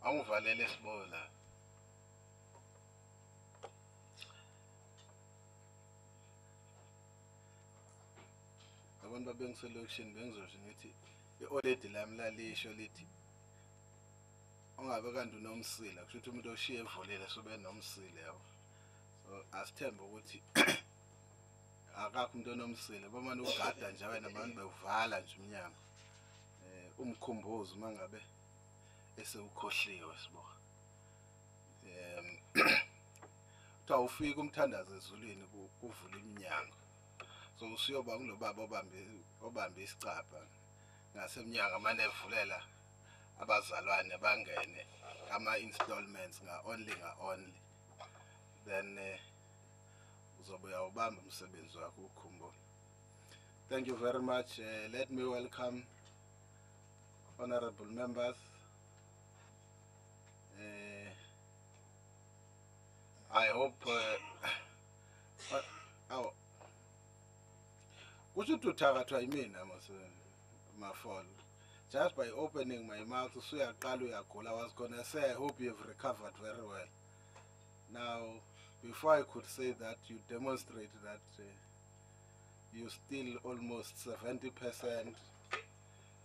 Angivalele sibola. Abantu babengiselection bengizosho ngithi i-oledi lami lalisho lithi ungabe kanti unomsila kusho ukuthi umuntu oshiye evulile sobe nomsile yabo. So asithembe ukuthi akakho umuntu onomsile bomane ugada nje wena abantu bevala nje umnyango. Umkhumbuzo mangabe esewukhohliwe sibo. Utha ufika umthandazo ezulwini kuvula iminyango. So usiyoba ngilobaba obambe isicapha ngasemnyango amane evulela abazalwane bangene ama-installments only then uzobe uyawubamba umsebenzi wakho ukukhumbula. Thank you very much. Let me welcome honorable members. I hope kushuthi uthakathwa yimina mafolo. Just by opening my mouth, I was gonna say I hope you've recovered very well. Now, before I could say that, you demonstrate that you still almost 70%,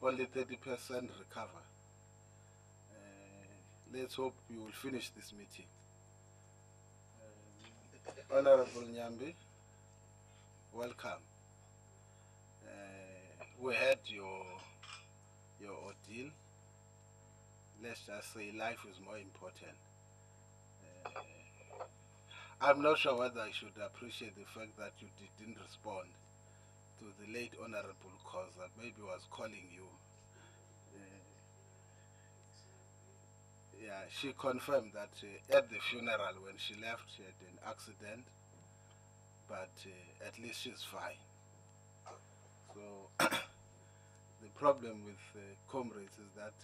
only 30% recover. Let's hope you will finish this meeting. Honorable Nyambi, welcome. We heard your ordeal. Let's just say life is more important. I'm not sure whether I should appreciate the fact that you didn't respond to the late honorable cause that maybe was calling you. Yeah, she confirmed that at the funeral when she left she had an accident, but at least she's fine. So the problem with comrades is that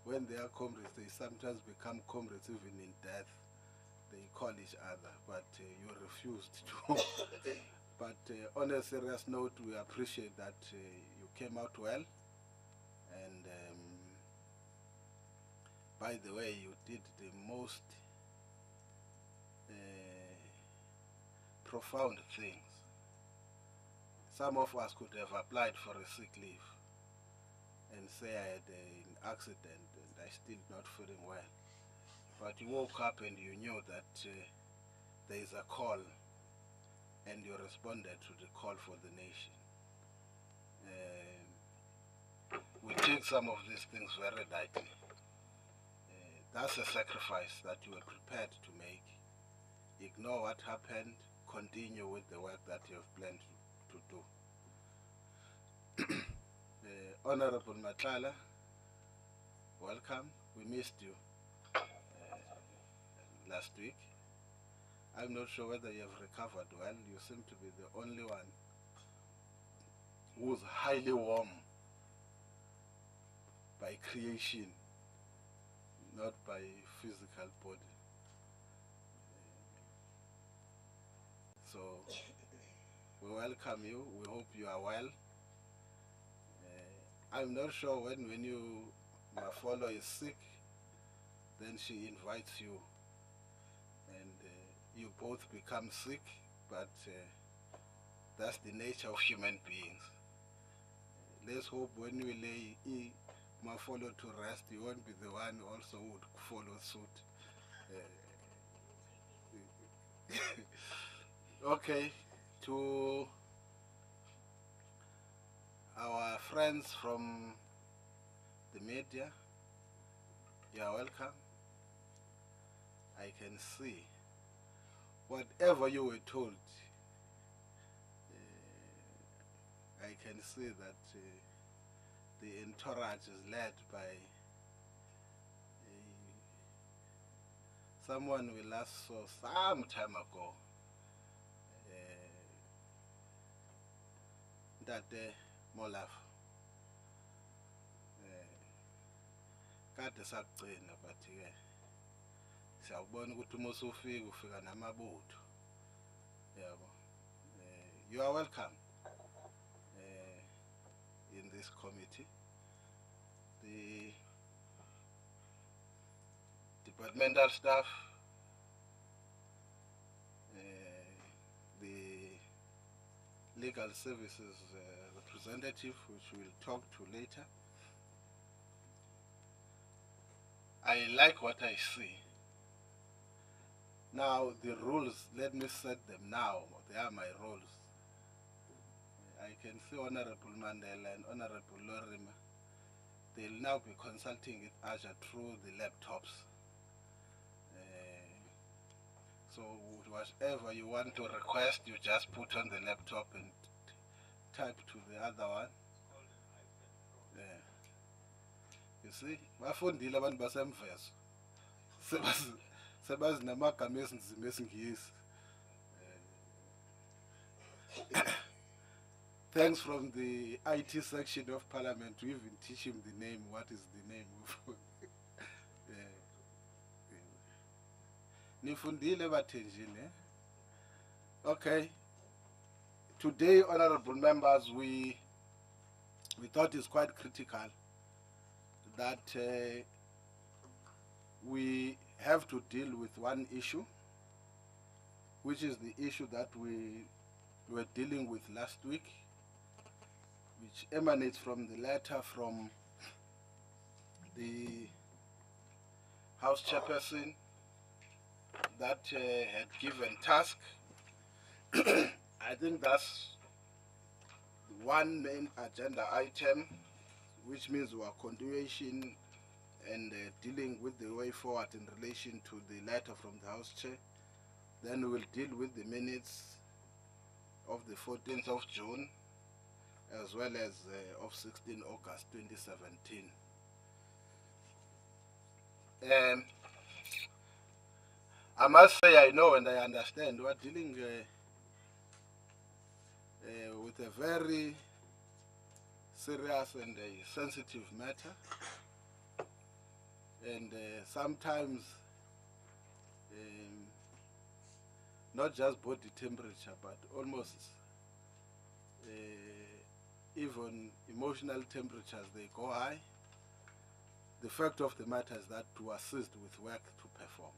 when they are comrades, they sometimes become comrades even in death. They call each other, but you refused to. But on a serious note, we appreciate that you came out well. And by the way, you did the most profound things. Some of us could have applied for a sick leave and say I had an accident and I still not feeling well. But you woke up and you knew that there is a call and you responded to the call for the nation. We take some of these things very lightly. That's a sacrifice that you were prepared to make. Ignore what happened, continue with the work that you have planned to do. Honorable Matlala, welcome. We missed you last week. I'm not sure whether you have recovered well. You seem to be the only one who's highly warm by creation, not by physical body. So we welcome you. We hope you are well. I'm not sure when my follow is sick, then she invites you and you both become sick, but that's the nature of human beings. Let's hope when we lay my follow to rest, you won't be the one also who would follow suit. Okay, to our friends from the media, you are welcome. I can see whatever you were told, I can see that the entourage is led by someone we last saw some time ago. That Molaf. Kade sakugcina but ke siyabona ukuthi uma usufika ufika namabutho. Yabo. You are welcome in this committee. departmental staff, the legal services representative, which we'll talk to later. I like what I see. Now the rules, let me set them now. They are my rules. I can see Honorable Mandela and Honorable Lorima. They'll now be consulting with Azure through the laptops. So whatever you want to request, you just put on the laptop and type to the other one. You see, bafundile abantu basemvezo. Sebazi namagama ezinzima esingisi. Thanks from the IT section of Parliament to even teach him the name. What is the name? Nifundile bathenjini. Okay. Today, honorable members, we thought it's quite critical that we have to deal with one issue, which is the issue that we were dealing with last week, which emanates from the letter from the House Chairperson that had given task. I think that's one main agenda item, which means our continuation and dealing with the way forward in relation to the letter from the House Chair. Then we'll deal with the minutes of the 14th of June, as well as of 16 August 2017. I must say I know and I understand we're dealing with a very serious and sensitive matter, and sometimes not just body temperature but almost even emotional temperatures, they go high. The fact of the matter is that to assist with work to perform.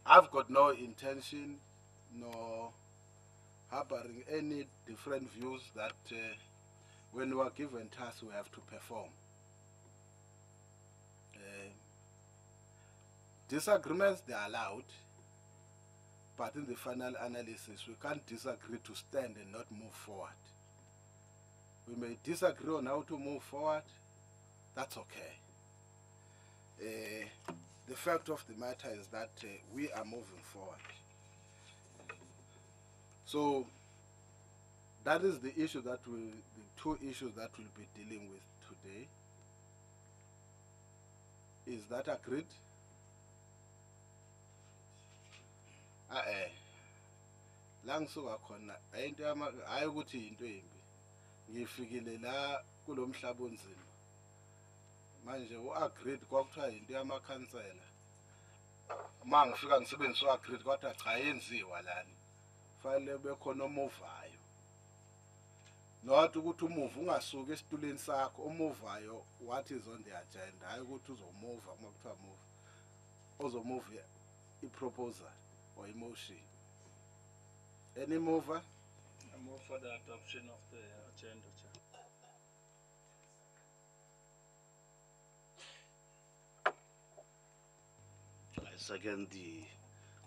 I've got no intention nor harboring any different views that when we are given tasks we have to perform. Disagreements, they are allowed, but in the final analysis we can't disagree to stand and not move forward. We may disagree on how to move forward, that's okay. The fact of the matter is that we are moving forward. So that is the issue that the two issues that we'll be dealing with today. Is that agreed? La ngisuka khona ayinto hayi ukuthi into embi. Ngifikile la kulomhlaba onzima. Manje u-agreed kwakuthiwa into yamakhansela. Uma ngifika ngisebenzisa u-agreed kodwa cha yenziwa lana. Fanele bekhona omuvayo. Not ukuthi umuva ungasuka esituleni sakho, omuvayo what is on the agenda. Hayi ukuthi uzomuva uma kuthiwa move. Ozomove i-proposal or emotion. Any mover? I move for the adoption of the agenda, Chair. I second the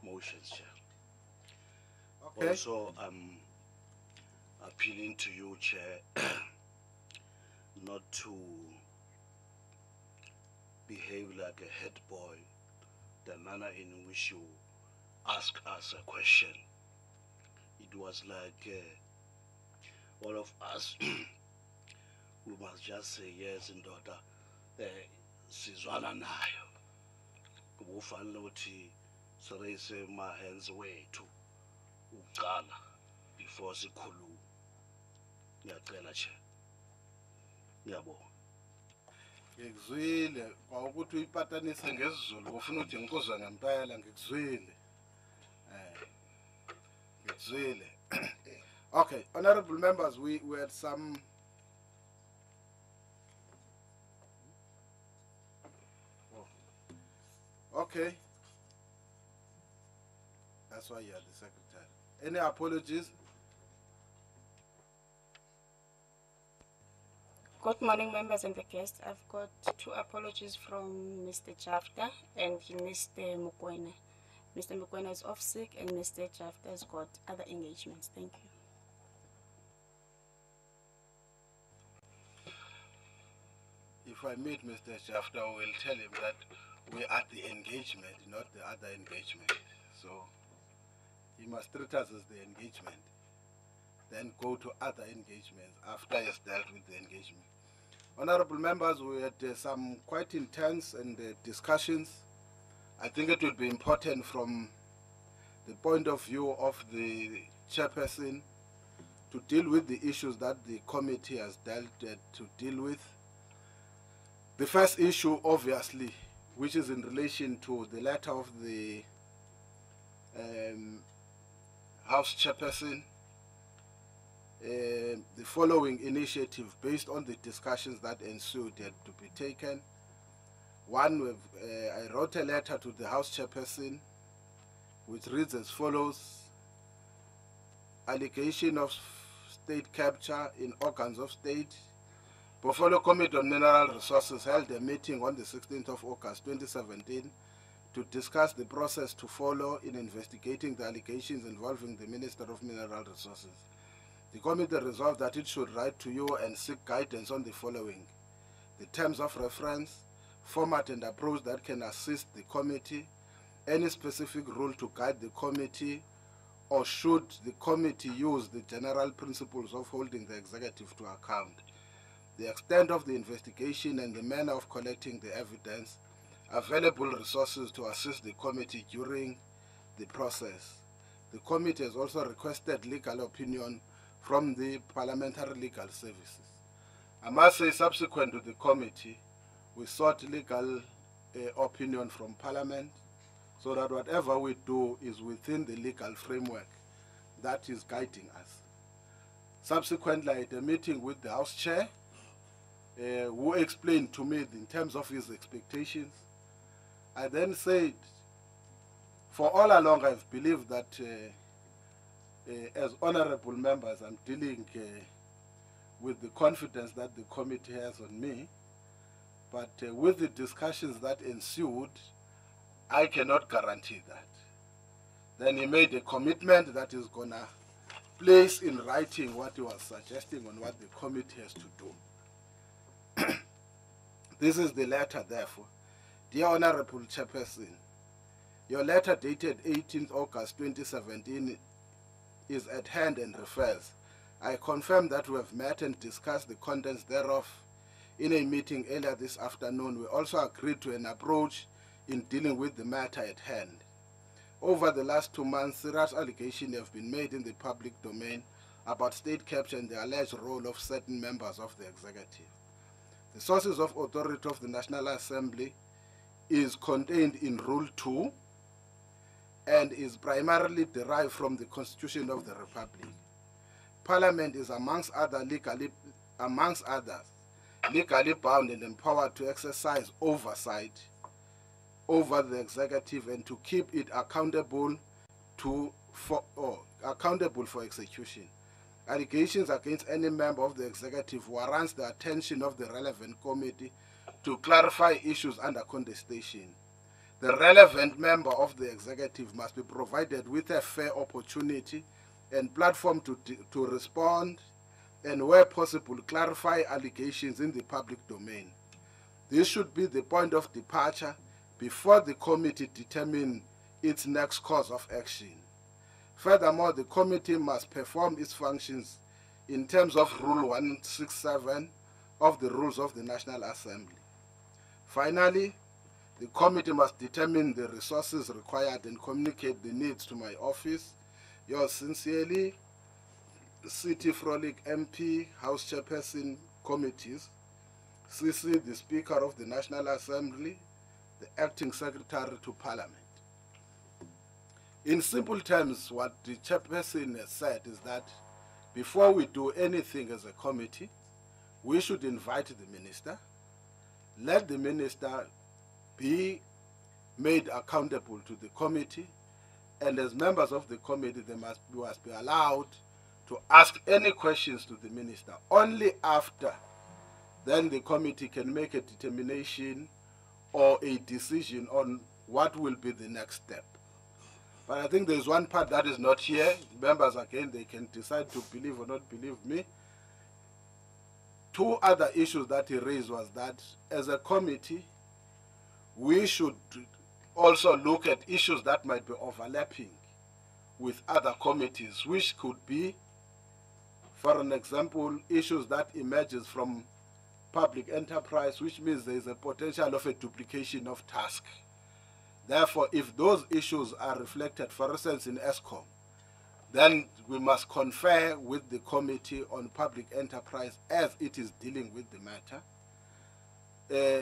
motions, Chair. Okay. Also, I'm appealing to you, Chair, not to behave like a head boy, the manner in which you ask us a question. It was like all of us, we must just say yes in order. Sizwana nayo. Kufanele ukuthi siraise my hands wethu uqala before sikhuluma. Ngiyacela Chair. Ngiyabonga. Ngikuzwile kwawukuthi uyipatanise ngesizulu ufuna ukuthi ngikuzwe ngempela ngikuzwile. Ngikuzwile. Okay, honorable members, we had some okay. That's why you are the secretary. Any apologies? Good morning, members and the guests. I've got 2 apologies from Mr. Jafta and Mr. Mukwena. Mr. Mukwena is off sick and Mr. Jafta has got other engagements. Thank you. If I meet Mr. Jafta, I will tell him that we're at the engagement, not the other engagement. So he must treat us as the engagement, then go to other engagements after he has dealt with the engagement. Honorable members, we had some quite intense discussions. I think it would be important from the point of view of the chairperson to deal with the issues that the committee has dealt to deal with. The first issue, obviously, which is in relation to the letter of the House Chairperson, the following initiative based on the discussions that ensued had to be taken. One, I wrote a letter to the House Chairperson which reads as follows: allegation of state capture in organs of state. Portfolio Committee on Mineral Resources held a meeting on the 16th of August 2017 to discuss the process to follow in investigating the allegations involving the Minister of Mineral Resources. The committee resolved that it should write to you and seek guidance on the following: the terms of reference, format and approach that can assist the committee, any specific rule to guide the committee, or should the committee use the general principles of holding the executive to account, the extent of the investigation and the manner of collecting the evidence, available resources to assist the committee during the process. The committee has also requested legal opinion from the Parliamentary Legal Services. I must say, subsequent to the committee, we sought legal opinion from Parliament so that whatever we do is within the legal framework that is guiding us. Subsequently, I had a meeting with the House Chair, who explained to me in terms of his expectations. I then said, for all along I've believed that as honorable members I'm dealing with the confidence that the committee has on me, but with the discussions that ensued, I cannot guarantee that. Then he made a commitment that he's gonna place in writing what he was suggesting on what the committee has to do. This is the letter, therefore. Dear Honorable Chairperson, your letter dated 18th August 2017 is at hand and refers. I confirm that we have met and discussed the contents thereof in a meeting earlier this afternoon. We also agreed to an approach in dealing with the matter at hand. Over the last 2 months, serious allegations have been made in the public domain about state capture and the alleged role of certain members of the executive. The sources of authority of the National Assembly is contained in Rule 2 and is primarily derived from the Constitution of the Republic. Parliament is amongst others legally bound and empowered to exercise oversight over the executive and to keep it accountable for execution. Allegations against any member of the executive warrants the attention of the relevant committee to clarify issues under contestation. The relevant member of the executive must be provided with a fair opportunity and platform to respond and, where possible, clarify allegations in the public domain. This should be the point of departure before the committee determines its next course of action. Furthermore, the committee must perform its functions in terms of Rule 167 of the Rules of the National Assembly. Finally, the committee must determine the resources required and communicate the needs to my office. Yours sincerely, City Frolic MP, House Chairperson Committees, CC, the Speaker of the National Assembly, the Acting Secretary to Parliament. In simple terms, what the chairperson has said is that before we do anything as a committee, we should invite the minister, let the minister be made accountable to the committee, and as members of the committee, they must be allowed to ask any questions to the minister. Only after then the committee can make a determination or a decision on what will be the next step. But I think there's one part that is not here. Members, again, they can decide to believe or not believe me. Two other issues that he raised was that as a committee, we should also look at issues that might be overlapping with other committees, which could be, for an example, issues that emerges from public enterprise, which means there is a potential of a duplication of task. Therefore, if those issues are reflected, for instance, in ESCOM, then we must confer with the Committee on Public Enterprise as it is dealing with the matter.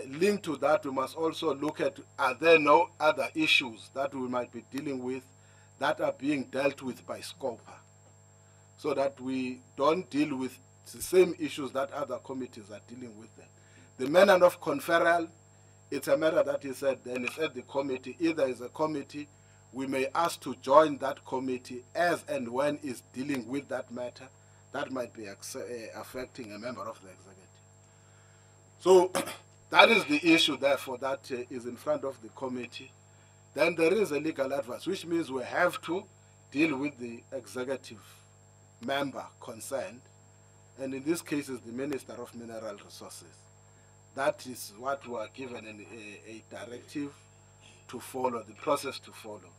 Linked to that, we must also look at, are there no other issues that we might be dealing with that are being dealt with by SCOPA, so that we don't deal with the same issues that other committees are dealing with them. The manner of conferral, it's a matter that is said, then it's at the committee. Either as a committee, we may ask to join that committee as and when it's dealing with that matter that might be affecting a member of the executive. So that is the issue, therefore, that is in front of the committee. Then there is a legal advice, which means we have to deal with the executive member concerned, and in this case is the Minister of Mineral Resources. That is what we are given a directive to follow, the process to follow,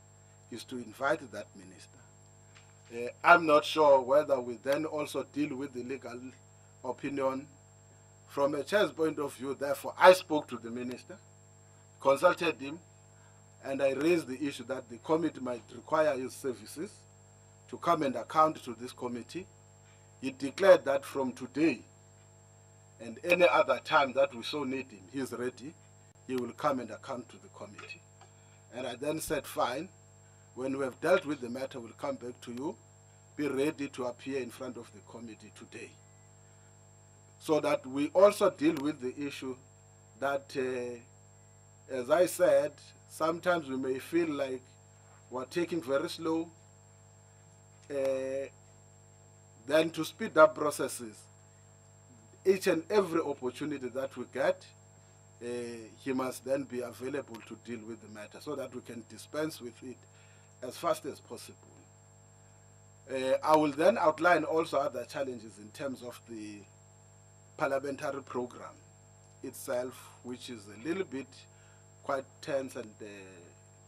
is to invite that minister. I'm not sure whether we then also deal with the legal opinion. From a chair's point of view, therefore, I spoke to the minister, consulted him, and I raised the issue that the committee might require his services to come and account to this committee. He declared that from today and any other time that we so need him, he's ready. He will come and account to the committee. And I then said, fine, when we have dealt with the matter, we'll come back to you. Be ready to appear in front of the committee today. So that we also deal with the issue that, as I said, sometimes we may feel like we're taking very slow. Then to speed up processes, each and every opportunity that we get, he must then be available to deal with the matter so that we can dispense with it as fast as possible. I will then outline also other challenges in terms of the parliamentary program itself, which is a little bit quite tense and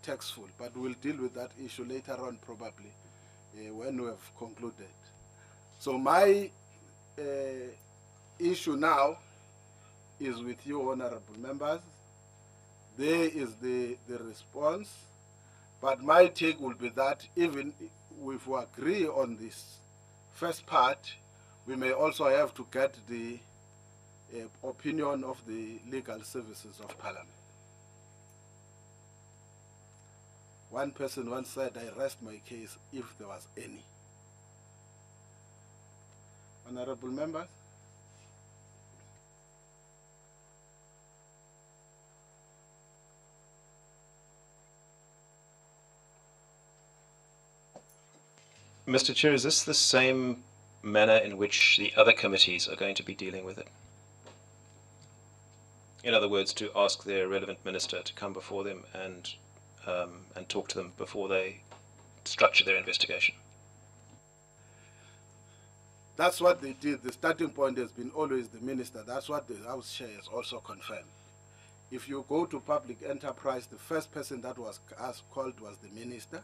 textful, but we'll deal with that issue later on probably when we have concluded. So my issue now is with you, honorable members. There is the response, but my take will be that even if we agree on this first part, we may also have to get the opinion of the legal services of Parliament. One person once said, I rest my case if there was any. Honorable members? Mr. Chair, is this the same manner in which the other committees are going to be dealing with it? In other words, to ask their relevant minister to come before them and talk to them before they structure their investigation. That's what they did. The starting point has been always the minister. That's what the House Chair has also confirmed. If you go to public enterprise, the first person that was called was the minister.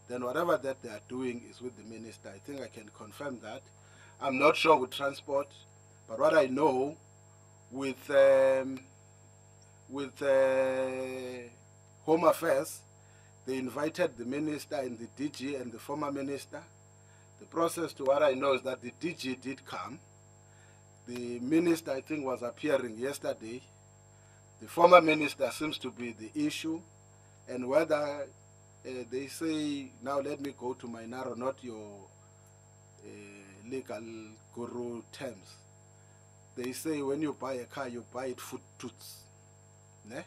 Then whatever that they are doing is with the minister. I think I can confirm that. I'm not sure with transport, but what I know with Home Affairs, they invited the minister and the DG and the former minister. The process, to what I know, is that the DG did come. The minister, I think, was appearing yesterday. The former minister seems to be the issue, and whether they say, now let me go to my narrow, not your legal guru terms. They say when you buy a car, you buy it foot toots. Ne?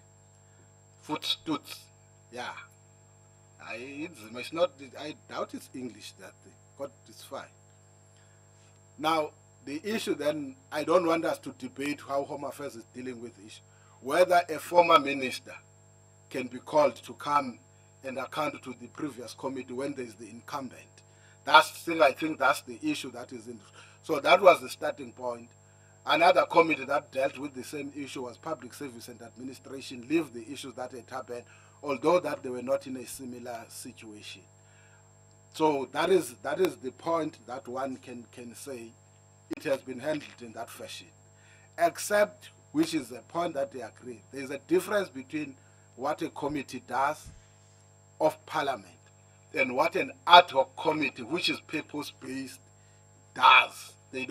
Foot toots. Yeah. It's not, I doubt it's English that thing, but it's fine. Now, the issue then, I don't want us to debate how Home Affairs is dealing with the issue. Whether a former minister can be called to come and account to the previous committee when there is the incumbent. That's still, I think that's the issue that is in. So that was the starting point. Another committee that dealt with the same issue was Public Service and Administration, leave the issues that had happened, although that they were not in a similar situation. So that is the point that one can say it has been handled in that fashion. Except, which is the point that they agree, there is a difference between what a committee does of Parliament and what an ad hoc committee, which is purpose-based, does. They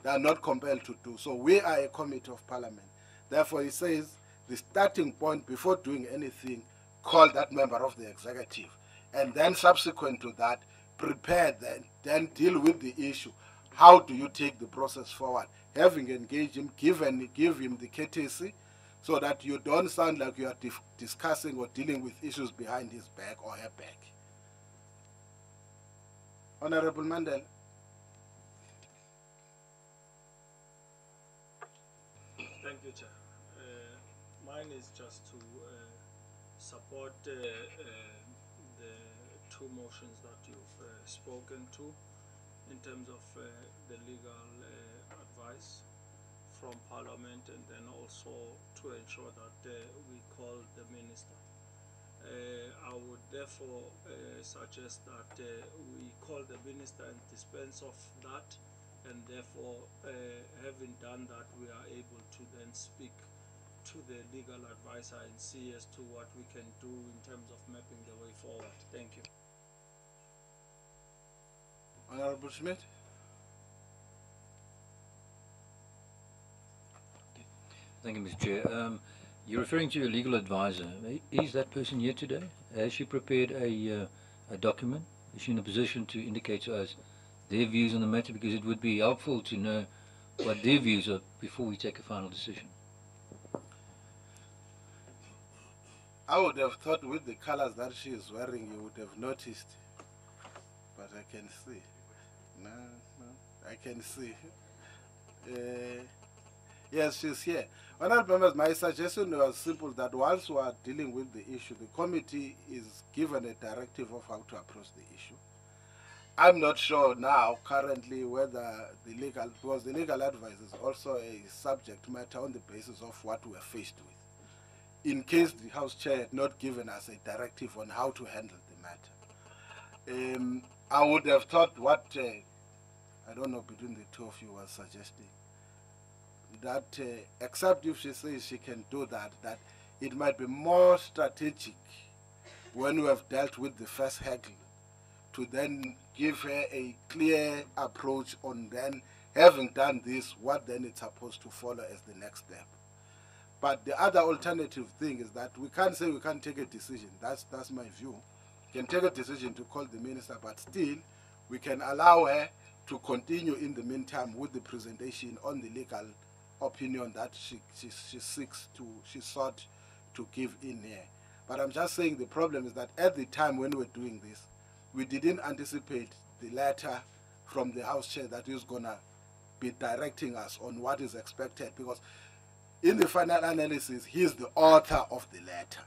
are not compelled to do. So we are a committee of Parliament. Therefore, it says the starting point before doing anything, call that member of the executive. And then subsequent to that, prepare then deal with the issue. How do you take the process forward? Having engaged him, give him the courtesy so that you don't sound like you are discussing or dealing with issues behind his back or her back. Honorable Mandela. Thank you, Chair. Mine is just to support the two motions that you've spoken to in terms of the legal advice from Parliament, and then also to ensure that we call the Minister. I would therefore suggest that we call the Minister and dispense of that, and therefore having done that, we are able to then speak to the legal advisor and see as to what we can do in terms of mapping the way forward. Thank you. Honorable Schmidt. Thank you, Mr. Chair. You're referring to a legal advisor. Is that person here today? Has she prepared a document? Is she in a position to indicate to us their views on the matter? Because it would be helpful to know what their views are before we take a final decision. I would have thought with the colors that she is wearing, you would have noticed. But I can see. No, I can see. Yes, she's here. Honorable members, my suggestion was simple, that whilst we are dealing with the issue, the committee is given a directive of how to approach the issue. I'm not sure now, currently, whether because the legal advice is also a subject matter on the basis of what we are faced with. In case the House Chair had not given us a directive on how to handle the matter. I would have thought what, I don't know, between the two of you was suggesting, that except if she says she can do that, that it might be more strategic when we have dealt with the first hurdle to then give her a clear approach on then, having done this, what then it's supposed to follow as the next step. But the other alternative thing is that we can't say we can't take a decision. That's my view. We can take a decision to call the minister, but still we can allow her to continue in the meantime with the presentation on the legal opinion that she sought to give in here. But I'm just saying the problem is that at the time when we're doing this, we didn't anticipate the letter from the House Chair that is going to be directing us on what is expected, because in the final analysis, he's the author of the letter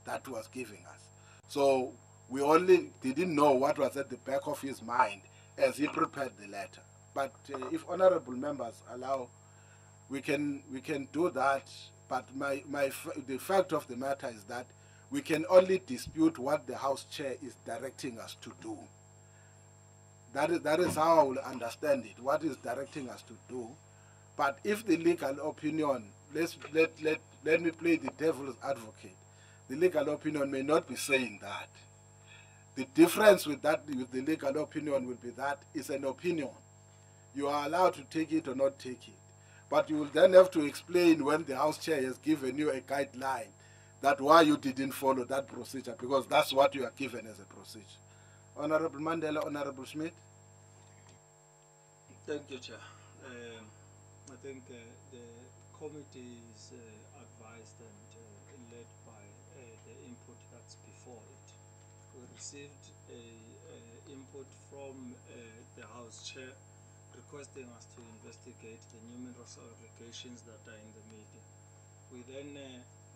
that was giving us. So we only didn't know what was at the back of his mind as he prepared the letter. But if honorable members allow, we can do that. But the fact of the matter is that we can only dispute what the House Chair is directing us to do. That is how I will understand it, what is directing us to do. But if the legal opinion, let me play the devil's advocate. The legal opinion may not be saying that. The difference with the legal opinion will be that it's an opinion. You are allowed to take it or not take it. But you will then have to explain when the House Chair has given you a guideline that why you didn't follow that procedure, because that's what you are given as a procedure. Honorable Mandela, Honorable Schmidt. Thank you, Chair. I think the committee is advised and led by the input that's before received a input from the House Chair requesting us to investigate the numerous allegations that are in the media. We then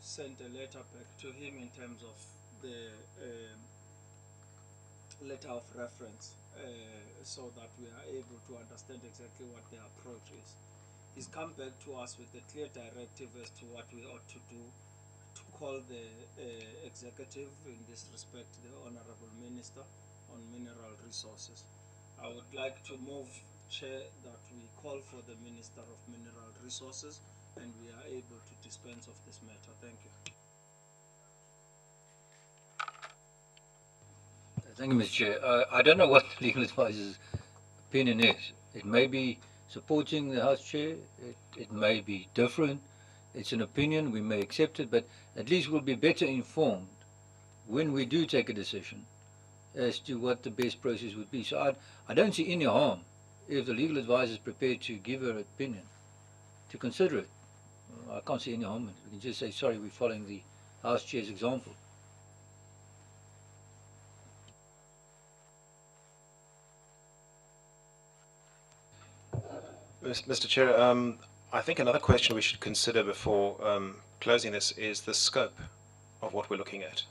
sent a letter back to him in terms of the letter of reference so that we are able to understand exactly what the approach is. He's come back to us with a clear directive as to what we ought to do to call the executive, in this respect the Honorable Minister on Mineral Resources. I would like to move, Chair, that we call for the Minister of Mineral Resources and we are able to dispense of this matter. Thank you. Thank you, Mr. Chair. I don't know what the legal advisor's opinion is. It may be supporting the House Chair, it may be different. It's an opinion, we may accept it, but at least we'll be better informed when we do take a decision as to what the best process would be. So I don't see any harm if the legal advisor is prepared to give her opinion, to consider it. I can't see any harm in it. We can just say, sorry, we're following the House Chair's example. Mr. Chair, I think another question we should consider before closing this is the scope of what we're looking at.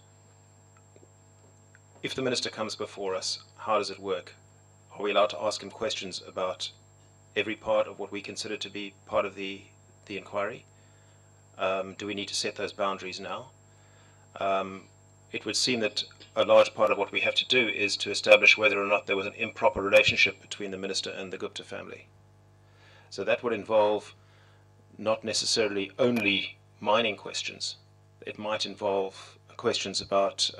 If the Minister comes before us, how does it work? Are we allowed to ask him questions about every part of what we consider to be part of the inquiry? Do we need to set those boundaries now? It would seem that a large part of what we have to do is to establish whether or not there was an improper relationship between the Minister and the Gupta family. So that would involve not necessarily only mining questions. It might involve questions about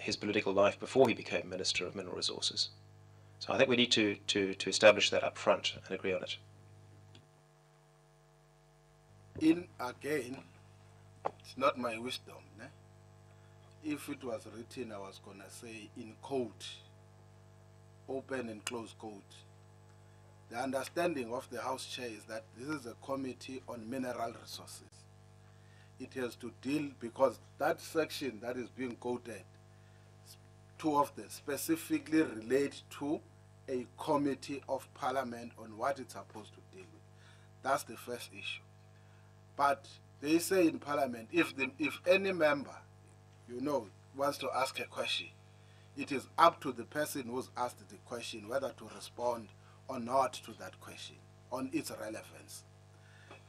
his political life before he became Minister of Mineral Resources. So I think we need to establish that up front and agree on it. Again, it's not my wisdom. Ne? If it was written, I was going to say in quote, open and close quote. The understanding of the House Chair is that this is a committee on mineral resources. It has to deal, because that section that is being quoted, two of them specifically relate to a committee of parliament on what it's supposed to deal with. That's the first issue. But they say in parliament, if any member, wants to ask a question, it is up to the person who's asked the question whether to respond or not to that question on its relevance.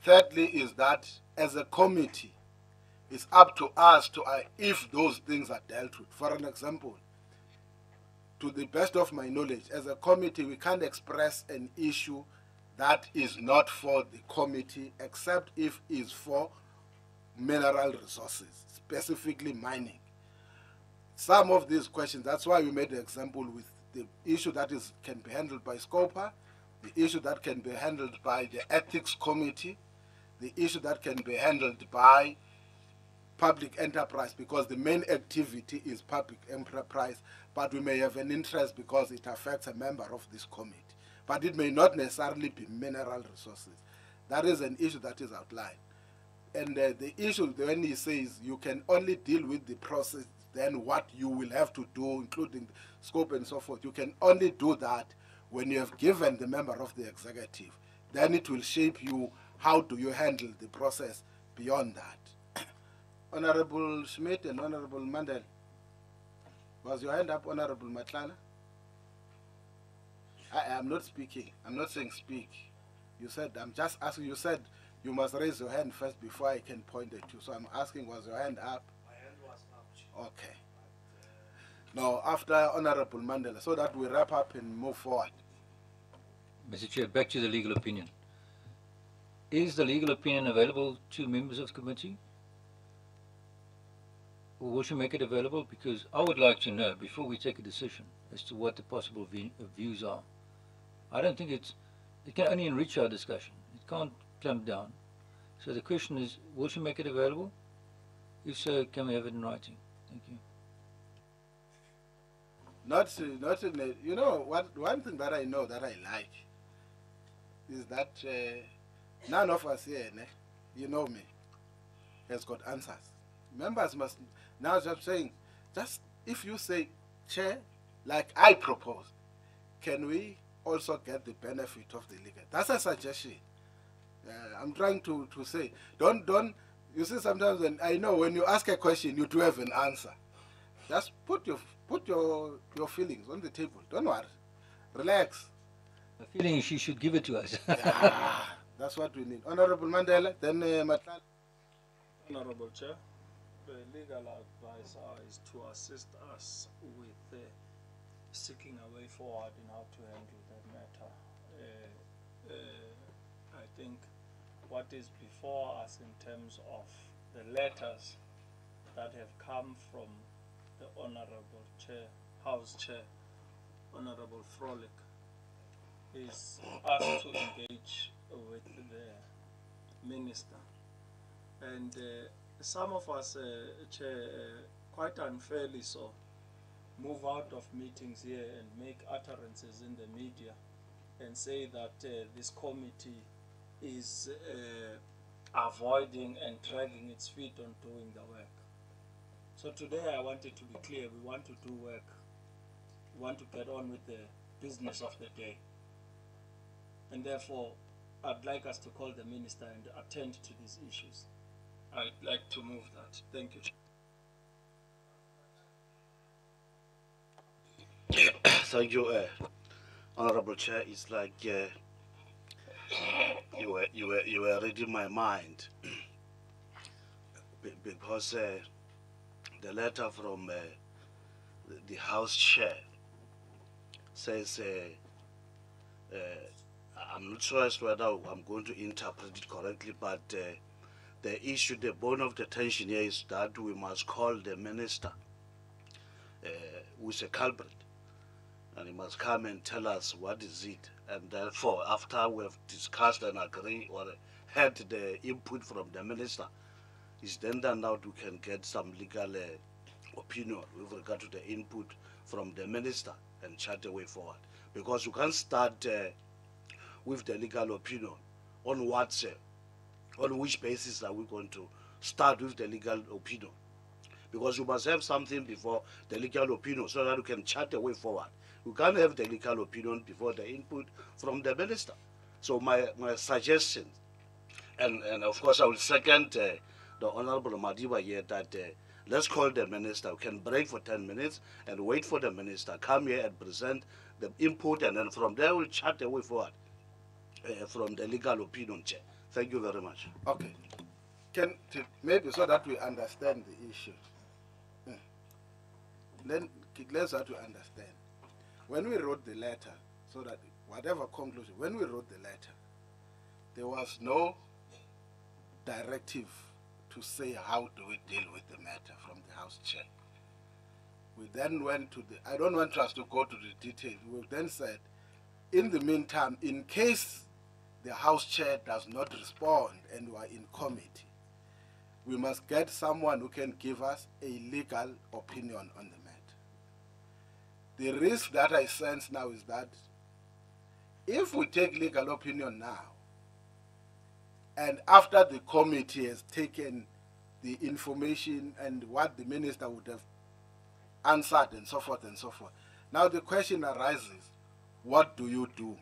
Thirdly is that as a committee, it's up to us to, if those things are dealt with. For an example, to the best of my knowledge, as a committee, we can't express an issue that is not for the committee, except if it's for mineral resources, specifically mining. Some of these questions, that's why we made the example with the issue that can be handled by SCOPA, the issue that can be handled by the Ethics Committee, the issue that can be handled by public enterprise, because the main activity is public enterprise, but we may have an interest because it affects a member of this committee. But it may not necessarily be mineral resources. That is an issue that is outlined. And the issue, when he says you can only deal with the process, then what you will have to do, including scope and so forth, you can only do that when you have given the member of the executive. Then it will shape you, how do you handle the process beyond that. Honorable Schmidt and Honorable Mandel, was your hand up, Honorable Matlala? I am not speaking. I'm not saying speak. You said, I'm just asking, you said you must raise your hand first before I can point at you. So I'm asking, was your hand up? My hand was up. Okay. Now, after Honorable Mandela, so that we wrap up and move forward. Mr. Chair, back to the legal opinion. Is the legal opinion available to members of the committee? Or will she make it available? Because I would like to know, before we take a decision, as to what the possible views are. I don't think it can only enrich our discussion. It can't clamp down. So the question is, will she make it available? If so, can we have it in writing? Thank you. Not in a, you know, one thing that I know that I like is that none of us here, you know me, has got answers. Members must, now just saying, just if you say, Chair, like I propose, can we also get the benefit of the legal? That's a suggestion. I'm trying to say, don't, you see sometimes when, I know when you ask a question, you do have an answer. Just put your feelings on the table. Don't worry. Relax. The feeling is she should give it to us. Yeah, that's what we need. Honorable Mandela, then Matlala. Honorable Chair, the legal advisor is to assist us with seeking a way forward in how to handle that matter. I think what is before us in terms of the letters that have come from the Honorable Chair, House Chair, Honorable Frolic, is us to engage with the Minister. And some of us, Chair, quite unfairly so, move out of meetings here and make utterances in the media and say that this committee is avoiding and dragging its feet on doing the work. So today I wanted to be clear, we want to do work. We want to get on with the business of the day. And therefore, I'd like us to call the Minister and attend to these issues. I'd like to move that. Thank you. Thank you, Honorable Chair. It's like you were reading my mind because the letter from the House Chair says, I'm not sure as whether I'm going to interpret it correctly, but the issue, the bone of the tension here is that we must call the Minister who is a culprit, and he must come and tell us what is it. And therefore, after we have discussed and agreed or had the input from the Minister, it's then that now we can get some legal opinion with regard to the input from the Minister and chart a way forward. Because you can't start with the legal opinion on what, on which basis are we going to start with the legal opinion. Because you must have something before the legal opinion so that you can chart a way forward. You can't have the legal opinion before the input from the Minister. So my suggestion, and of course I will second the Honorable Madiba here, that let's call the Minister. We can break for 10 minutes and wait for the Minister, come here and present the input, and then from there we'll chart a way forward from the legal opinion, Chair. Thank you very much. Okay. Maybe so that we understand the issue. Let's try to understand. When we wrote the letter, so that whatever conclusion, when we wrote the letter, there was no directive to say how do we deal with the matter from the House Chair. We then went to I don't want us to go to the detail. We then said, in the meantime, in case the House Chair does not respond and we are in committee, we must get someone who can give us a legal opinion on the matter. The risk that I sense now is that if we take legal opinion now, and after the committee has taken the information and what the Minister would have answered and so forth, now the question arises, what do you do?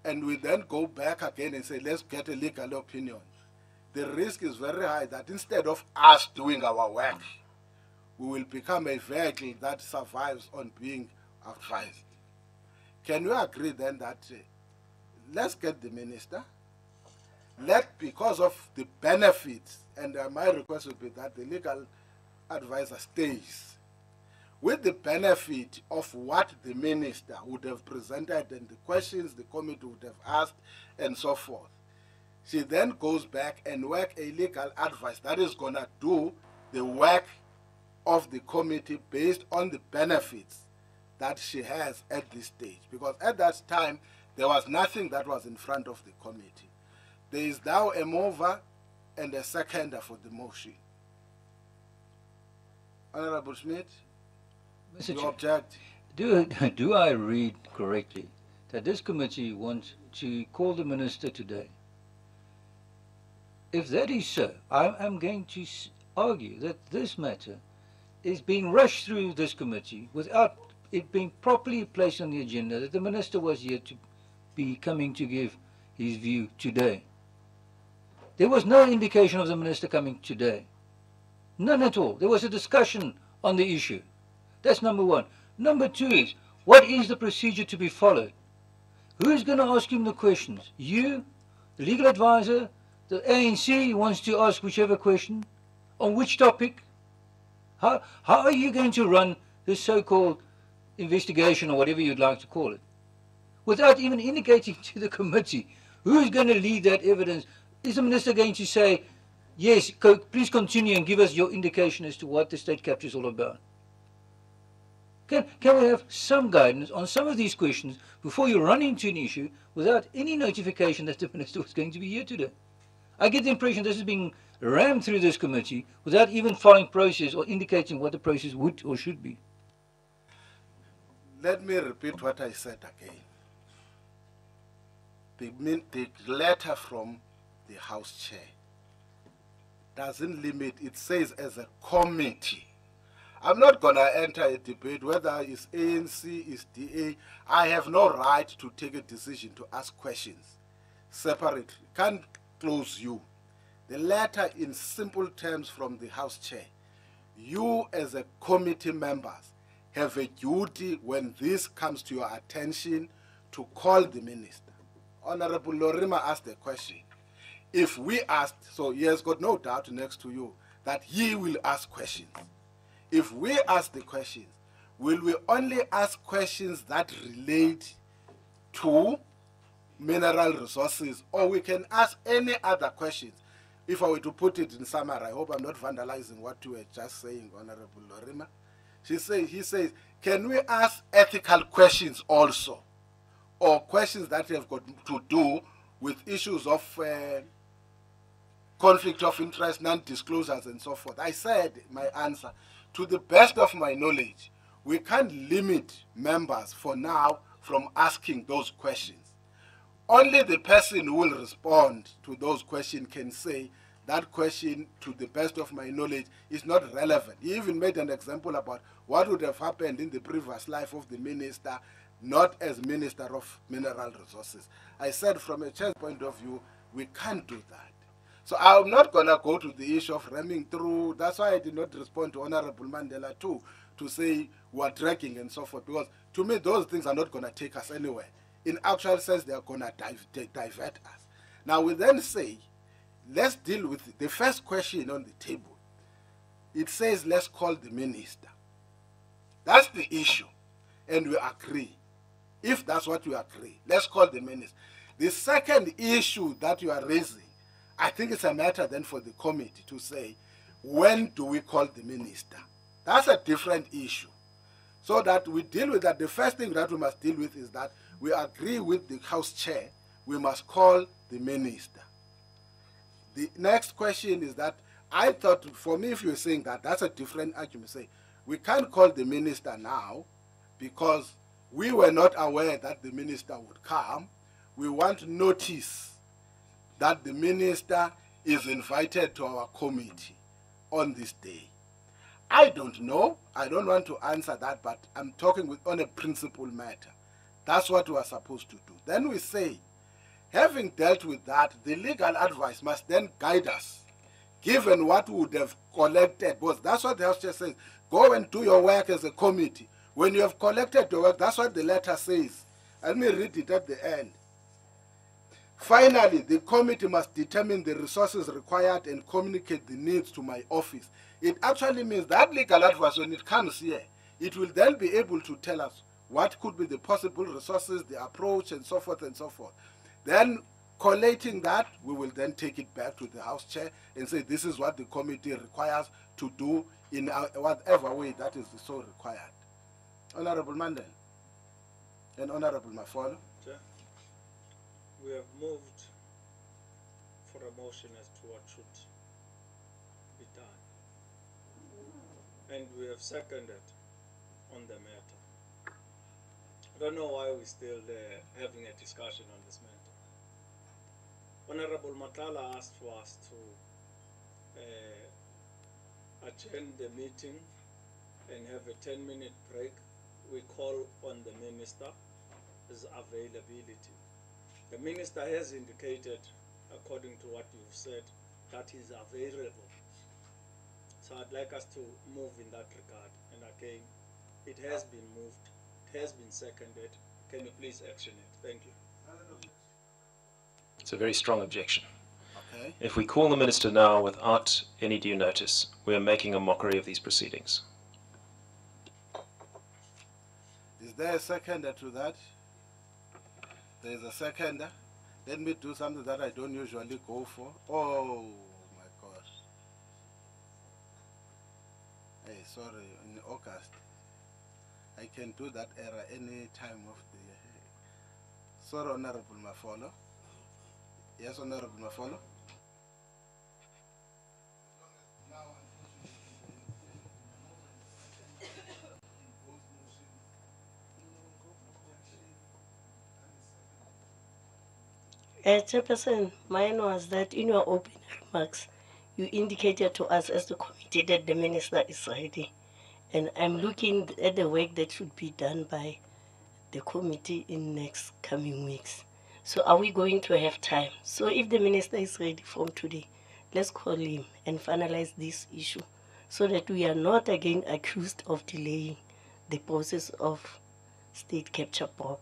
And we then go back again and say, let's get a legal opinion. The risk is very high that instead of us doing our work, we will become a vehicle that survives on being advised. Can you agree then that let's get the Minister, because of the benefits, and my request would be that the legal advisor stays, with the benefit of what the Minister would have presented and the questions the committee would have asked and so forth. She then goes back and work a legal advice that is going to do the work of the committee based on the benefits that she has at this stage. Because at that time, there was nothing that was in front of the committee. There is now a mover and a seconder for the motion. Honorable Smith, you object? Do I read correctly that this committee wants to call the Minister today? If that is so, I'm going to argue that this matter is being rushed through this committee without it being properly placed on the agenda that the minister was here to be coming to give his view today. There was no indication of the minister coming today. None at all. There was a discussion on the issue. That's number one. Number two is, what is the procedure to be followed? Who's going to ask him the questions? You, the legal advisor, the ANC wants to ask whichever question, on which topic? How are you going to run this so-called investigation, or whatever you'd like to call it, without even indicating to the committee who's going to lead that evidence? Is the minister going to say, yes, please continue and give us your indication as to what the state capture is all about? Can we have some guidance on some of these questions before you run into an issue without any notification that the minister was going to be here today? I get the impression this is being rammed through this committee without even following process or indicating what the process would or should be. Let me repeat what I said again. The letter from the House Chair doesn't limit, it says as a committee. I'm not going to enter a debate whether it's ANC, it's DA. I have no right to take a decision to ask questions separately. Can't close you. The letter in simple terms from the House Chair. You as a committee members have a duty when this comes to your attention to call the minister. Honorable Lorima asked a question. If we asked, so he has got no doubt next to you that he will ask questions. If we ask the questions, will we only ask questions that relate to mineral resources, or we can ask any other questions? If I were to put it in summary, I hope I'm not vandalizing what you were just saying, Honorable Lorima. He says, can we ask ethical questions also, or questions that have got to do with issues of conflict of interest, non-disclosures, and so forth? I said my answer. To the best of my knowledge, we can't limit members for now from asking those questions. Only the person who will respond to those questions can say that question, to the best of my knowledge, is not relevant. He even made an example about what would have happened in the previous life of the minister, not as Minister of Mineral Resources. I said from a chair's point of view, we can't do that. So I'm not going to go to the issue of ramming through. That's why I did not respond to Honorable Mandela too, to say we're dragging and so forth, because to me those things are not going to take us anywhere. In actual sense, they are going to divert us. Now we then say, let's deal with the first question on the table. It says, let's call the minister. That's the issue, and we agree. If that's what we agree, let's call the minister. The second issue that you are raising, I think it's a matter then for the committee to say, when do we call the minister? That's a different issue. So that we deal with that, the first thing that we must deal with is that we agree with the House Chair, we must call the minister. The next question is that, I thought, for me, if you're saying that, that's a different argument. Say, we can't call the minister now because we were not aware that the minister would come. We want notice that the minister is invited to our committee on this day. I don't know. I don't want to answer that, but I'm talking on a principle matter. That's what we are supposed to do. Then we say, having dealt with that, the legal advice must then guide us, given what we would have collected. Because that's what the House Chair says. Go and do your work as a committee. When you have collected your work, that's what the letter says. Let me read it at the end. Finally, the committee must determine the resources required and communicate the needs to my office. It actually means that legal advice, when it comes here, it will then be able to tell us what could be the possible resources, the approach, and so forth and so forth. Then, collating that, we will then take it back to the House Chair and say this is what the committee requires to do in whatever way that is so required. Honorable Mandel and Honorable Mafolo. We have moved for a motion as to what should be done. And we have seconded on the matter. I don't know why we're still having a discussion on this matter. Honorable Matala asked for us to attend the meeting and have a 10-minute break. We call on the minister's availability. The minister has indicated, according to what you've said, that he's available. So I'd like us to move in that regard. And again, it has been moved, it has been seconded. Can you please action it? Thank you. It's a very strong objection. Okay. If we call the minister now without any due notice, we are making a mockery of these proceedings. Is there a seconder to that? There is a seconder. Let me do something that I don't usually go for. Oh my gosh. Hey, sorry, in August. I can do that error any time of the year. Sorry, Honorable Mafolo. Yes, Honorable Mafolo. Chairperson, mine was that in your opening remarks, you indicated to us as the committee that the minister is ready. And I'm looking at the work that should be done by the committee in next coming weeks. So are we going to have time? So if the minister is ready from today, let's call him and finalize this issue so that we are not again accused of delaying the process of state capture bomb.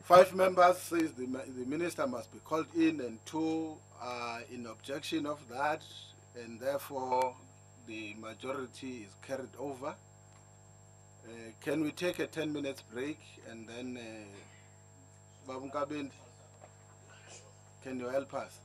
Five members says the minister must be called in, and two are in objection of that, and therefore the majority is carried over. Can we take a 10 minutes break and then Babu Kabind, can you help us?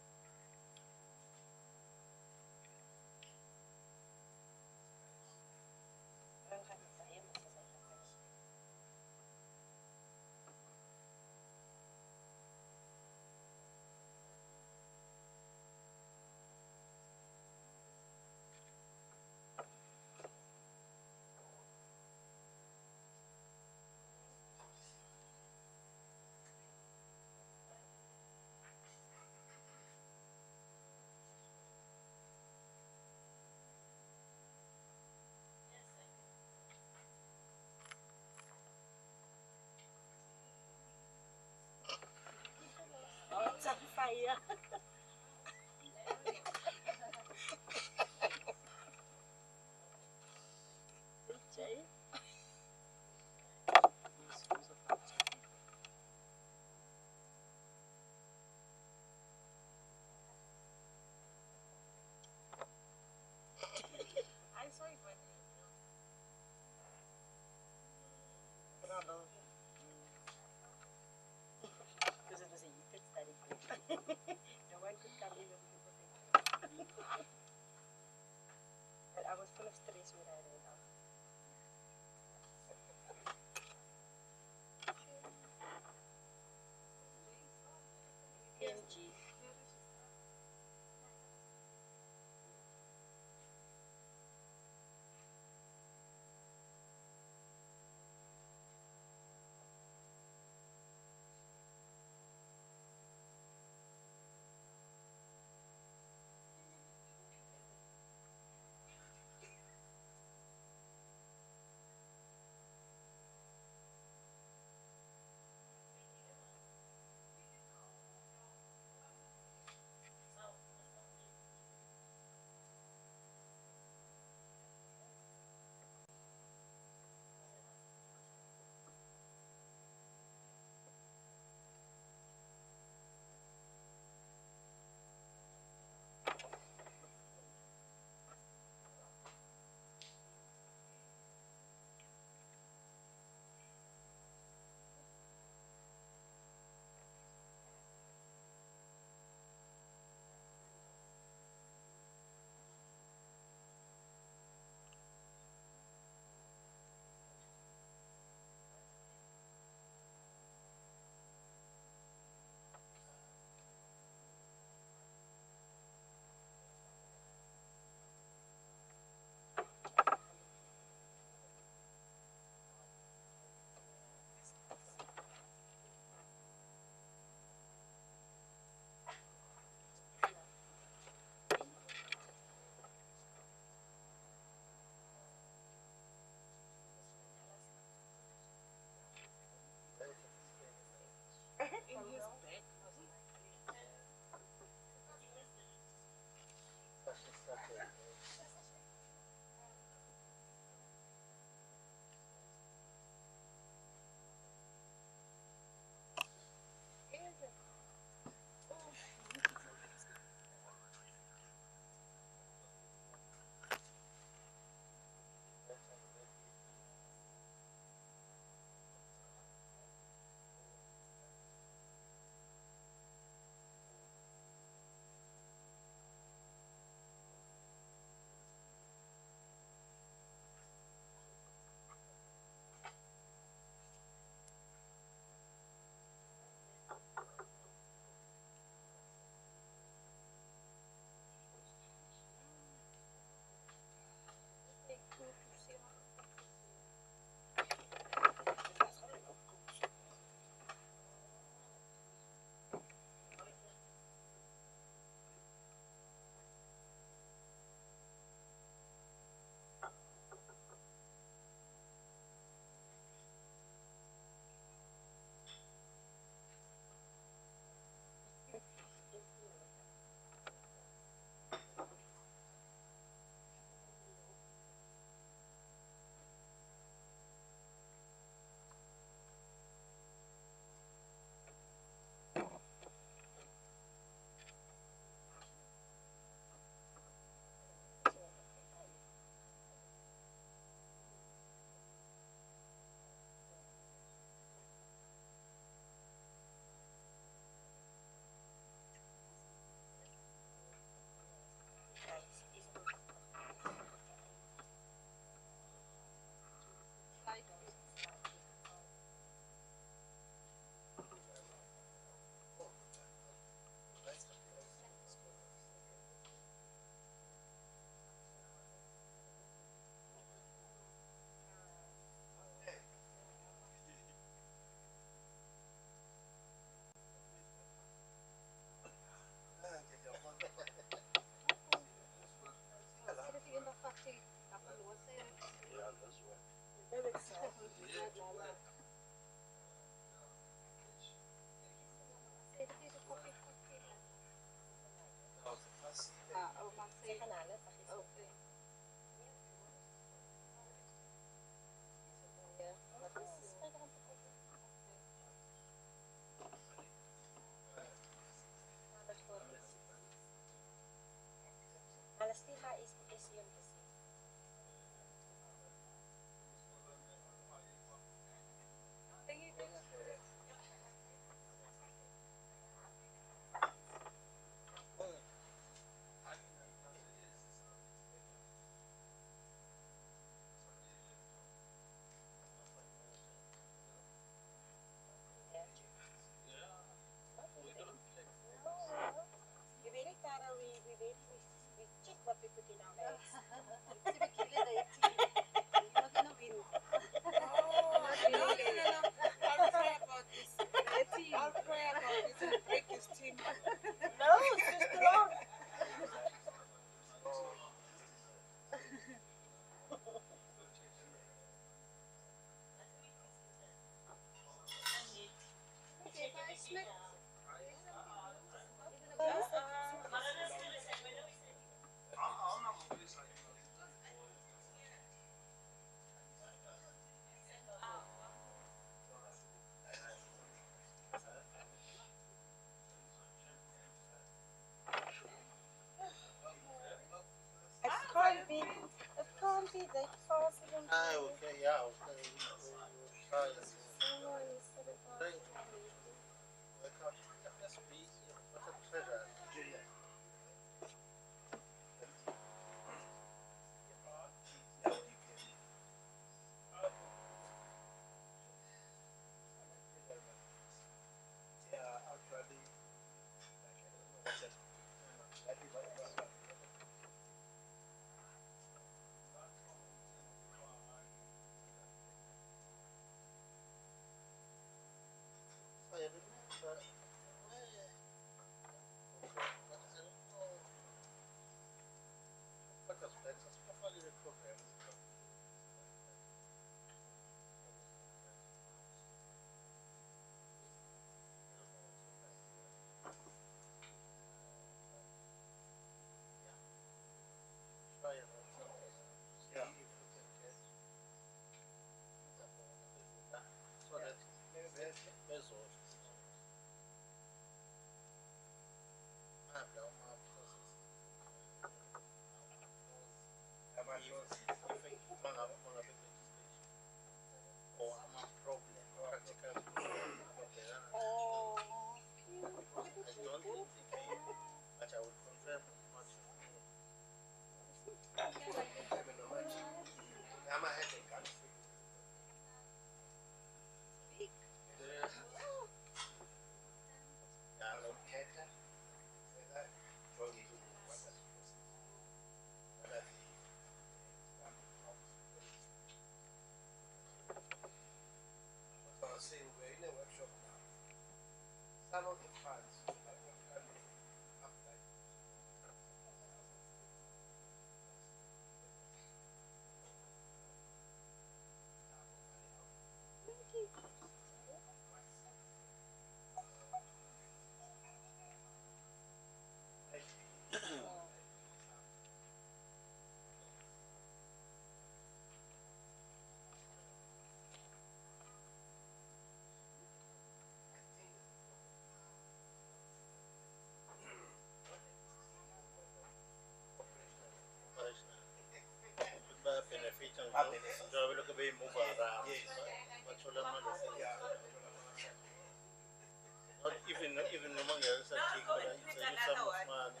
Even no money else I take, but it's a use some of money.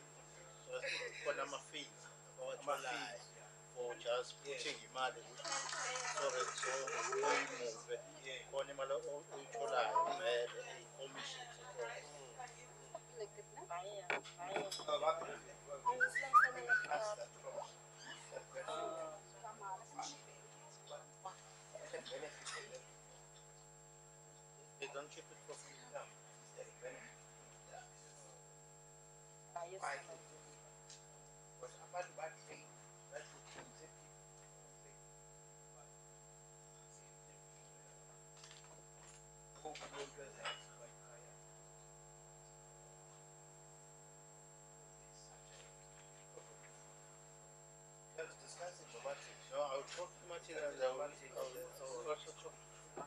So I think for them a fee for just putting him out of so so we move for him a commission. They don't keep it for free. No, I'll talk to Martin and I'll also talk to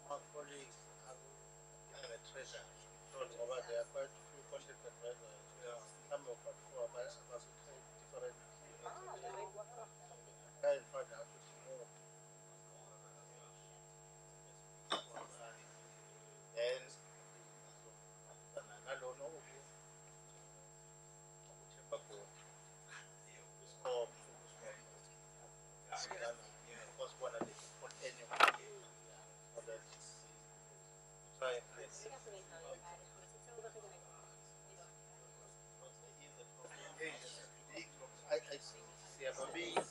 my colleagues and the treasurer. So there are quite a few content advisors. Some of us who are different. Try and find out more. And I don't know. I think SABC is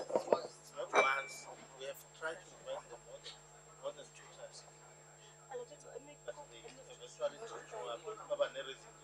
it's not once. We have tried to remind them more than 2 times. But they eventually don't show up. But everything.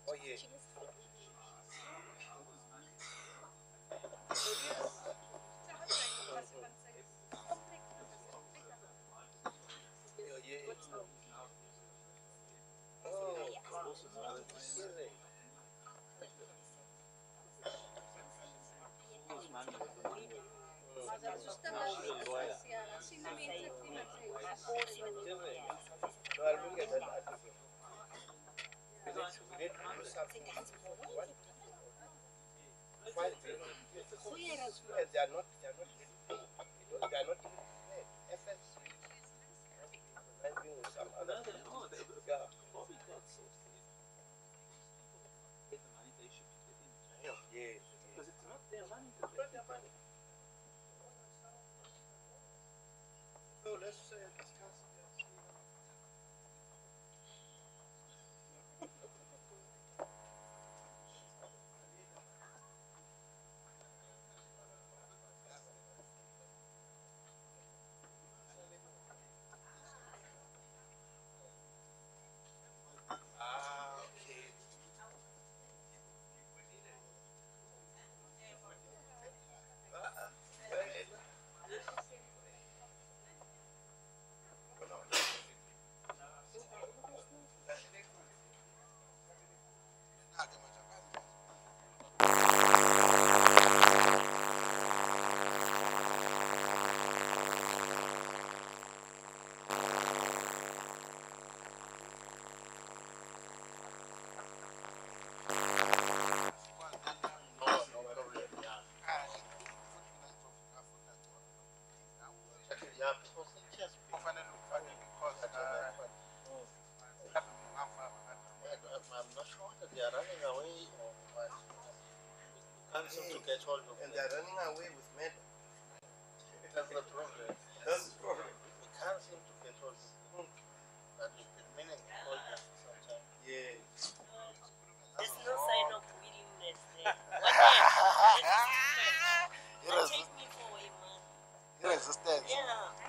Oh yeah. They are not with some other yes. Because it's not their money. So let's discuss. can't seem to get hold of And them. they're running away with medal. That's the problem. That's the problem. We can't seem to get hold of them. But we've been meaning to call them for some time. Yeah. There's no sign of willingness there. Take me for a man. Resistance. Yeah.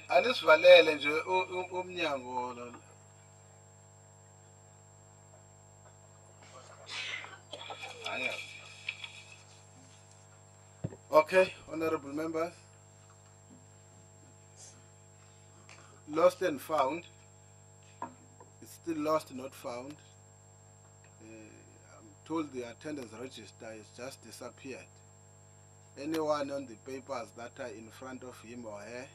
Anisivalele nje umnyango lo. Okay, honorable members. Lost and found. It's still lost, not found. I'm told the attendance register has just disappeared. Anyone on the papers that are in front of him or her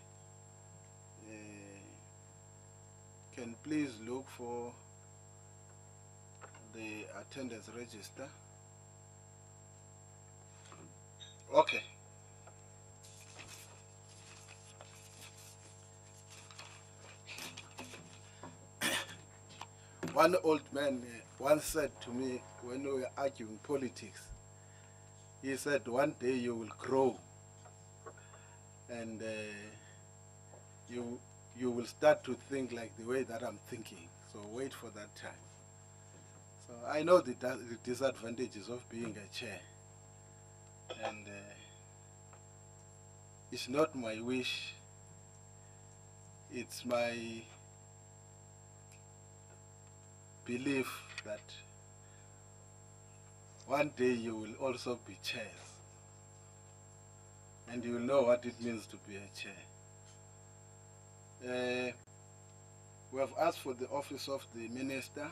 can please look for the attendance register. Okay. One old man once said to me when we were arguing politics, he said, one day you will grow and you will start to think like the way that I'm thinking. So wait for that time. So I know the disadvantages of being a chair. And it's not my wish, it's my belief that one day you will also be chairs. And you will know what it means to be a chair. We have asked for the office of the minister.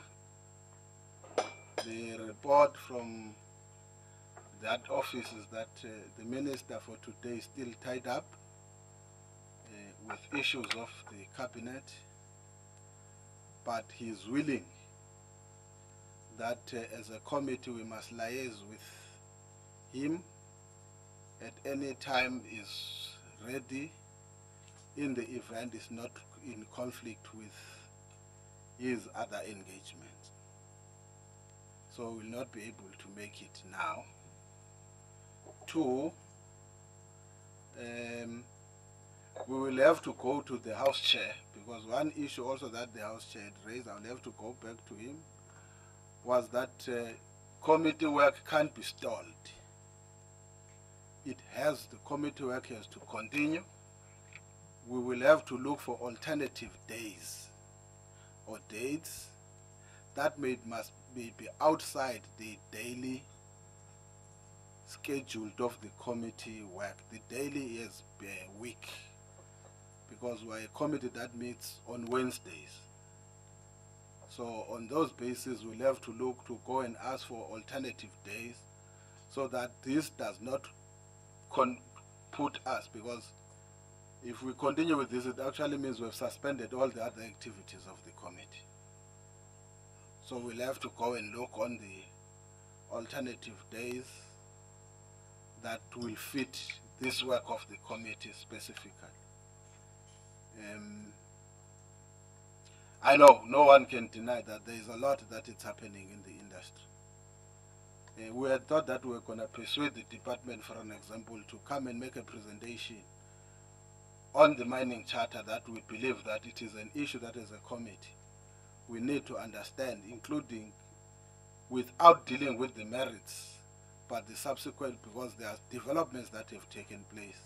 The report from that office is that the minister for today is still tied up with issues of the cabinet, but he is willing that as a committee we must liaise with him at any time is ready in the event is not in conflict with his other engagements. So we will not be able to make it now. Two, we will have to go to the House Chair, because one issue also that the House Chair had raised, I will have to go back to him, was that committee work can't be stalled. The committee work has to continue. We will have to look for alternative days or dates that must be outside the daily scheduled of the committee work. The daily is a week, because we're a committee that meets on Wednesdays. So on those bases, we'll have to look to go and ask for alternative days so that this does not put us, because If we continue with this, it actually means we've suspended all the other activities of the committee. So we'll have to go and look on the alternative days that will fit this work of the committee specifically. I know no one can deny that there is a lot that is happening in the industry. We had thought that we were going to persuade the department, for an example, to come and make a presentation on the mining charter, that we believe that it is an issue that as a committee we need to understand, including without dealing with the merits, but the subsequent, because there are developments that have taken place.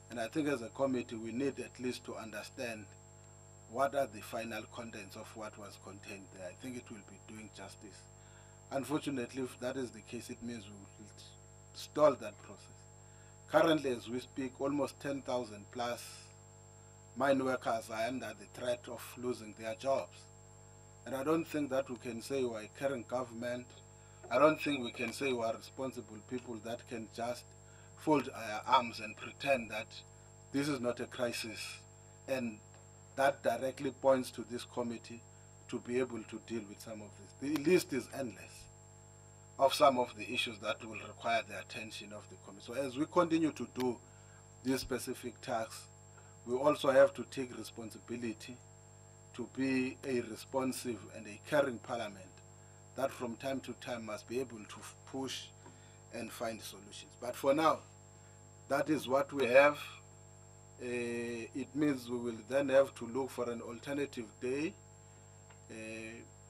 And I think as a committee we need at least to understand what are the final contents of what was contained there. I think it will be doing justice. Unfortunately, if that is the case, it means we will stall that process. Currently, as we speak, almost 10,000 plus mine workers are under the threat of losing their jobs. And I don't think that we can say we're a caring government. I don't think we can say we're responsible people that can just fold our arms and pretend that this is not a crisis. And that directly points to this committee to be able to deal with some of this. The list is endless of some of the issues that will require the attention of the committee. So as we continue to do these specific tasks, we also have to take responsibility to be a responsive and a caring parliament that from time to time must be able to push and find solutions. But for now, that is what we have. It means we will then have to look for an alternative day.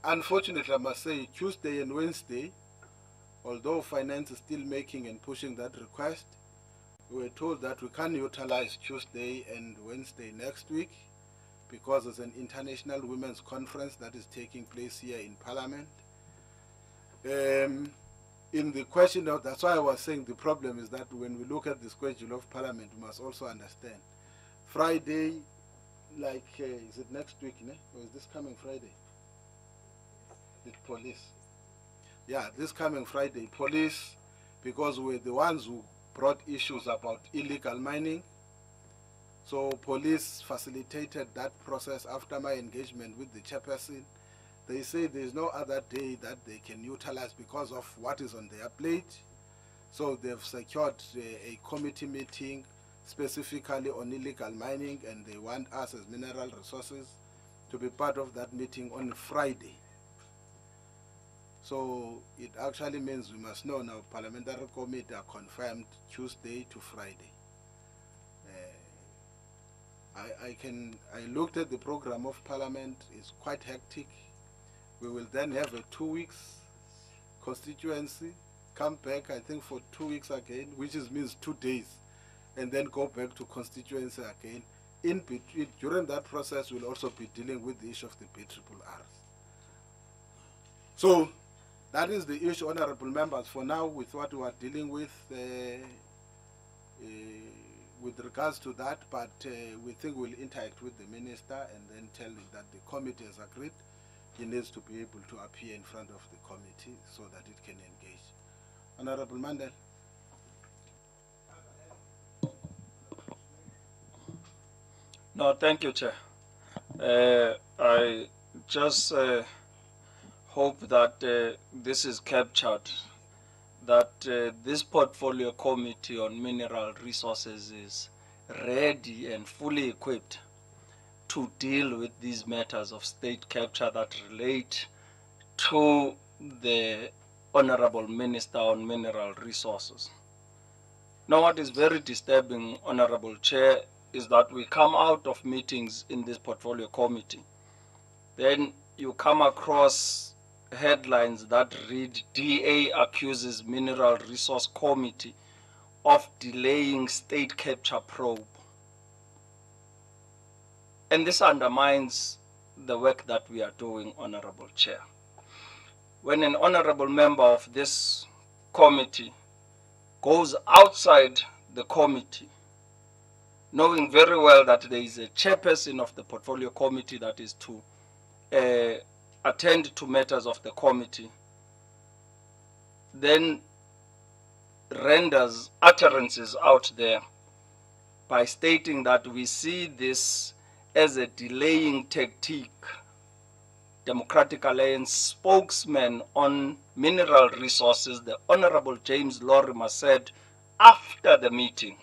Unfortunately, I must say Tuesday and Wednesday, although finance is still making and pushing that request, we were told that we can utilize Tuesday and Wednesday next week because there's an international women's conference that is taking place here in Parliament. In the question of, that's why I was saying the problem is that when we look at the schedule of Parliament, we must also understand Friday, like, is it next week, ne? Or is this coming Friday? The police. Yeah, this coming Friday, police, because we're the ones who brought issues about illegal mining. So police facilitated that process after my engagement with the chairperson. They say there's no other day that they can utilize because of what is on their plate. So they've secured a committee meeting specifically on illegal mining, and they want us as Mineral Resources to be part of that meeting on Friday. So it actually means we must know now parliamentary committee are confirmed Tuesday to Friday. I looked at the program of Parliament. It's quite hectic. We will then have a 2 weeks constituency, come back I think for 2 weeks again, which means 2 days, and then go back to constituency again. In between, during that process, we'll also be dealing with the issue of the BRRRs. So that is the issue, honorable members, for now with what we are dealing with regards to that, but we think we'll interact with the minister and then tell him that the committee has agreed he needs to be able to appear in front of the committee so that it can engage. Honorable Mandel. No, thank you, Chair. I just hope that this is captured, that this portfolio committee on mineral resources is ready and fully equipped to deal with these matters of state capture that relate to the Honorable Minister on Mineral Resources. Now, what is very disturbing, Honorable Chair, is that we come out of meetings in this portfolio committee. Then you come across headlines that read, DA accuses Mineral Resource Committee of delaying state capture probe. And this undermines the work that we are doing, Honorable Chair. When an honorable member of this committee goes outside the committee, knowing very well that there is a chairperson of the portfolio committee that is to attend to matters of the committee, then renders utterances out there, by stating that we see this as a delaying tactic. Democratic Alliance spokesman on mineral resources, the Honorable James Lorimer, said after the meeting,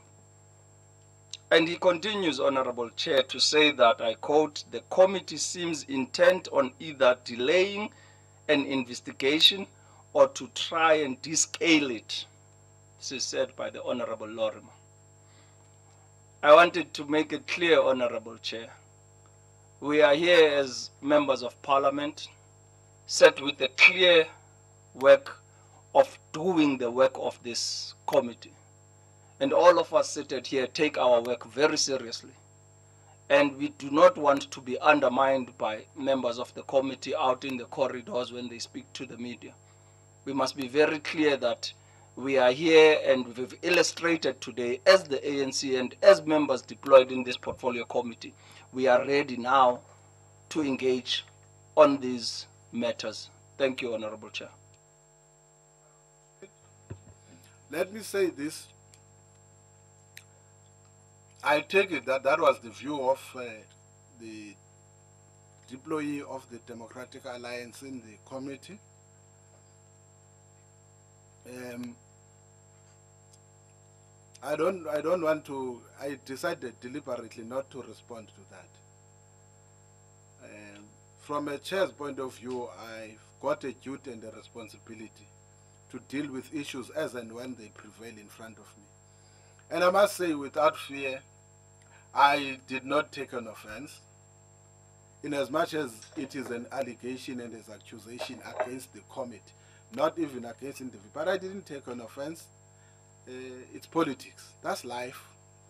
and he continues, Honorable Chair, to say that, I quote, "The committee seems intent on either delaying an investigation or to try and descale it." This is said by the Honorable Lorimer. I wanted to make it clear, Honorable Chair, we are here as members of Parliament, set with the clear work of doing the work of this committee. And all of us seated here take our work very seriously. And we do not want to be undermined by members of the committee out in the corridors when they speak to the media. We must be very clear that we are here, and we've illustrated today as the ANC and as members deployed in this portfolio committee, we are ready now to engage on these matters. Thank you, Honorable Chair. Let me say this. I take it that that was the view of the deployee of the Democratic Alliance in the committee. I don't want to. I decided deliberately not to respond to that. From a chair's point of view, I've got a duty and a responsibility to deal with issues as and when they prevail in front of me. And I must say, without fear, I did not take an offense, in as much as it is an allegation and an accusation against the committee, not even against individuals. But I didn't take an offense. It's politics. That's life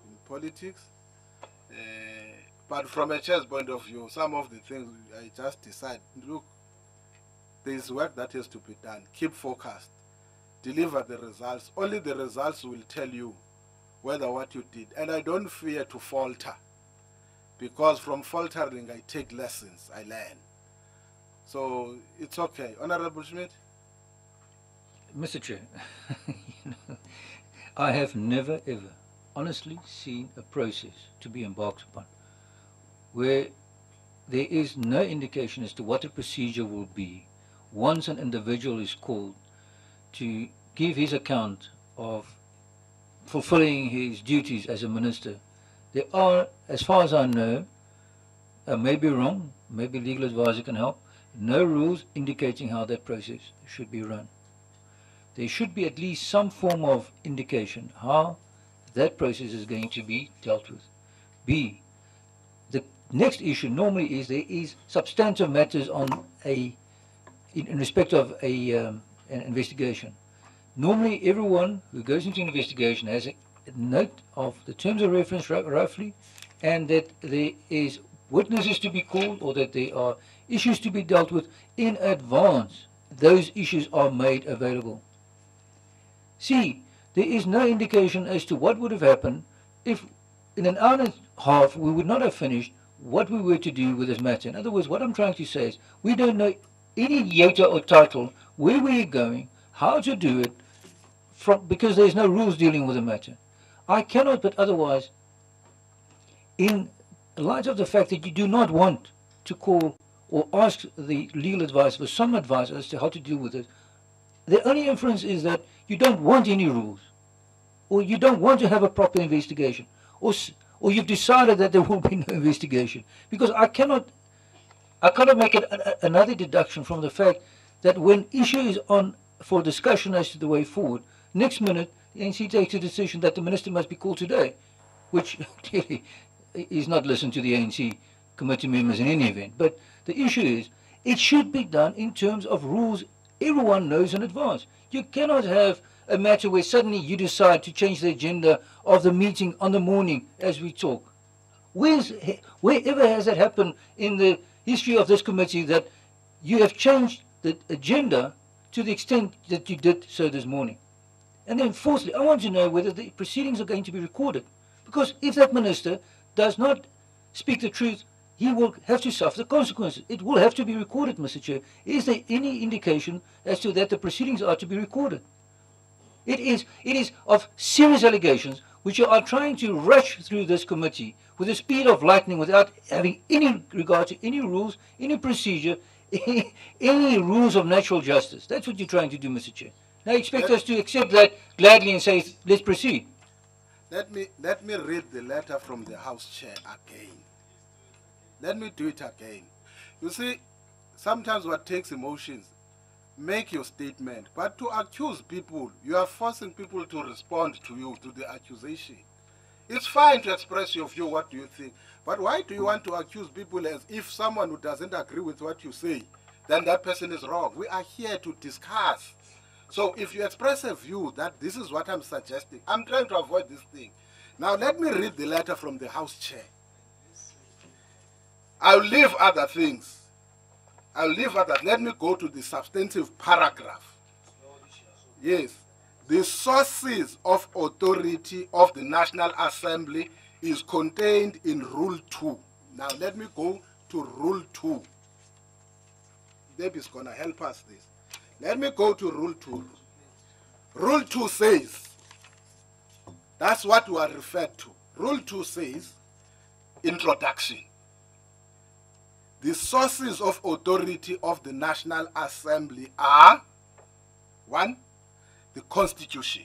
in politics. But from a chair's point of view, some of the things I just decide, look, there's work that has to be done. Keep focused. Deliver the results. Only the results will tell you whether what you did. And I don't fear to falter, because from faltering I take lessons, I learn. So it's okay. Honorable Schmidt? Mr. Chair, I have never ever honestly seen a process to be embarked upon where there is no indication as to what the procedure will be once an individual is called to give his account of fulfilling his duties as a minister. There are, as far as I know, I may be wrong, maybe legal advisor can help, no rules indicating how that process should be run. There should be at least some form of indication how that process is going to be dealt with. B, the next issue normally is there is substantive matters on in respect of an investigation. Normally everyone who goes into an investigation has a note of the terms of reference roughly, and that there is witnesses to be called or that there are issues to be dealt with in advance. Those issues are made available. C, there is no indication as to what would have happened if in an hour and a half we would not have finished what we were to do with this matter. In other words, what I'm trying to say is we don't know any iota or title, where we're going, how to do it, because there's no rules dealing with the matter. I cannot but otherwise, in light of the fact that you do not want to call or ask the legal advice for some advice as to how to deal with it, the only inference is that you don't want any rules, or you don't want to have a proper investigation, or you've decided that there will be no investigation. Because I cannot make it another deduction from the fact that when issue is on for discussion as to the way forward, next minute the ANC takes a decision that the minister must be called today, which clearly is not listened to the ANC committee members in any event. But the issue is, it should be done in terms of rules everyone knows in advance. You cannot have a matter where suddenly you decide to change the agenda of the meeting on the morning as we talk. Wherever has that happened in the history of this committee that you have changed the agenda to the extent that you did so this morning? And then fourthly, I want to know whether the proceedings are going to be recorded. Because if that minister does not speak the truth, he will have to suffer the consequences. It will have to be recorded, Mr. Chair. Is there any indication as to that the proceedings are to be recorded? It is of serious allegations which are trying to rush through this committee with the speed of lightning without having any regard to any rules, any procedure, any rules of natural justice. That's what you're trying to do, Mr. Chair. Now expect us to accept that gladly and say, let's proceed. Let me read the letter from the House Chair again. Let me do it again. You see, sometimes what takes emotions, make your statement. But to accuse people, you are forcing people to respond to you, to the accusation. It's fine to express your view, what do you think? But why do you want to accuse people as if someone who doesn't agree with what you say, then that person is wrong? We are here to discuss. So if you express a view that this is what I'm suggesting, I'm trying to avoid this thing. Now let me read the letter from the House Chair. I'll leave other things. Let me go to the substantive paragraph. Yes. The sources of authority of the National Assembly is contained in Rule 2. Now let me go to Rule 2. Debbie's going to help us this. Let me go to Rule 2. Rule 2 says, that's what we are referred to. Rule 2 says, introduction. The sources of authority of the National Assembly are 1. The Constitution.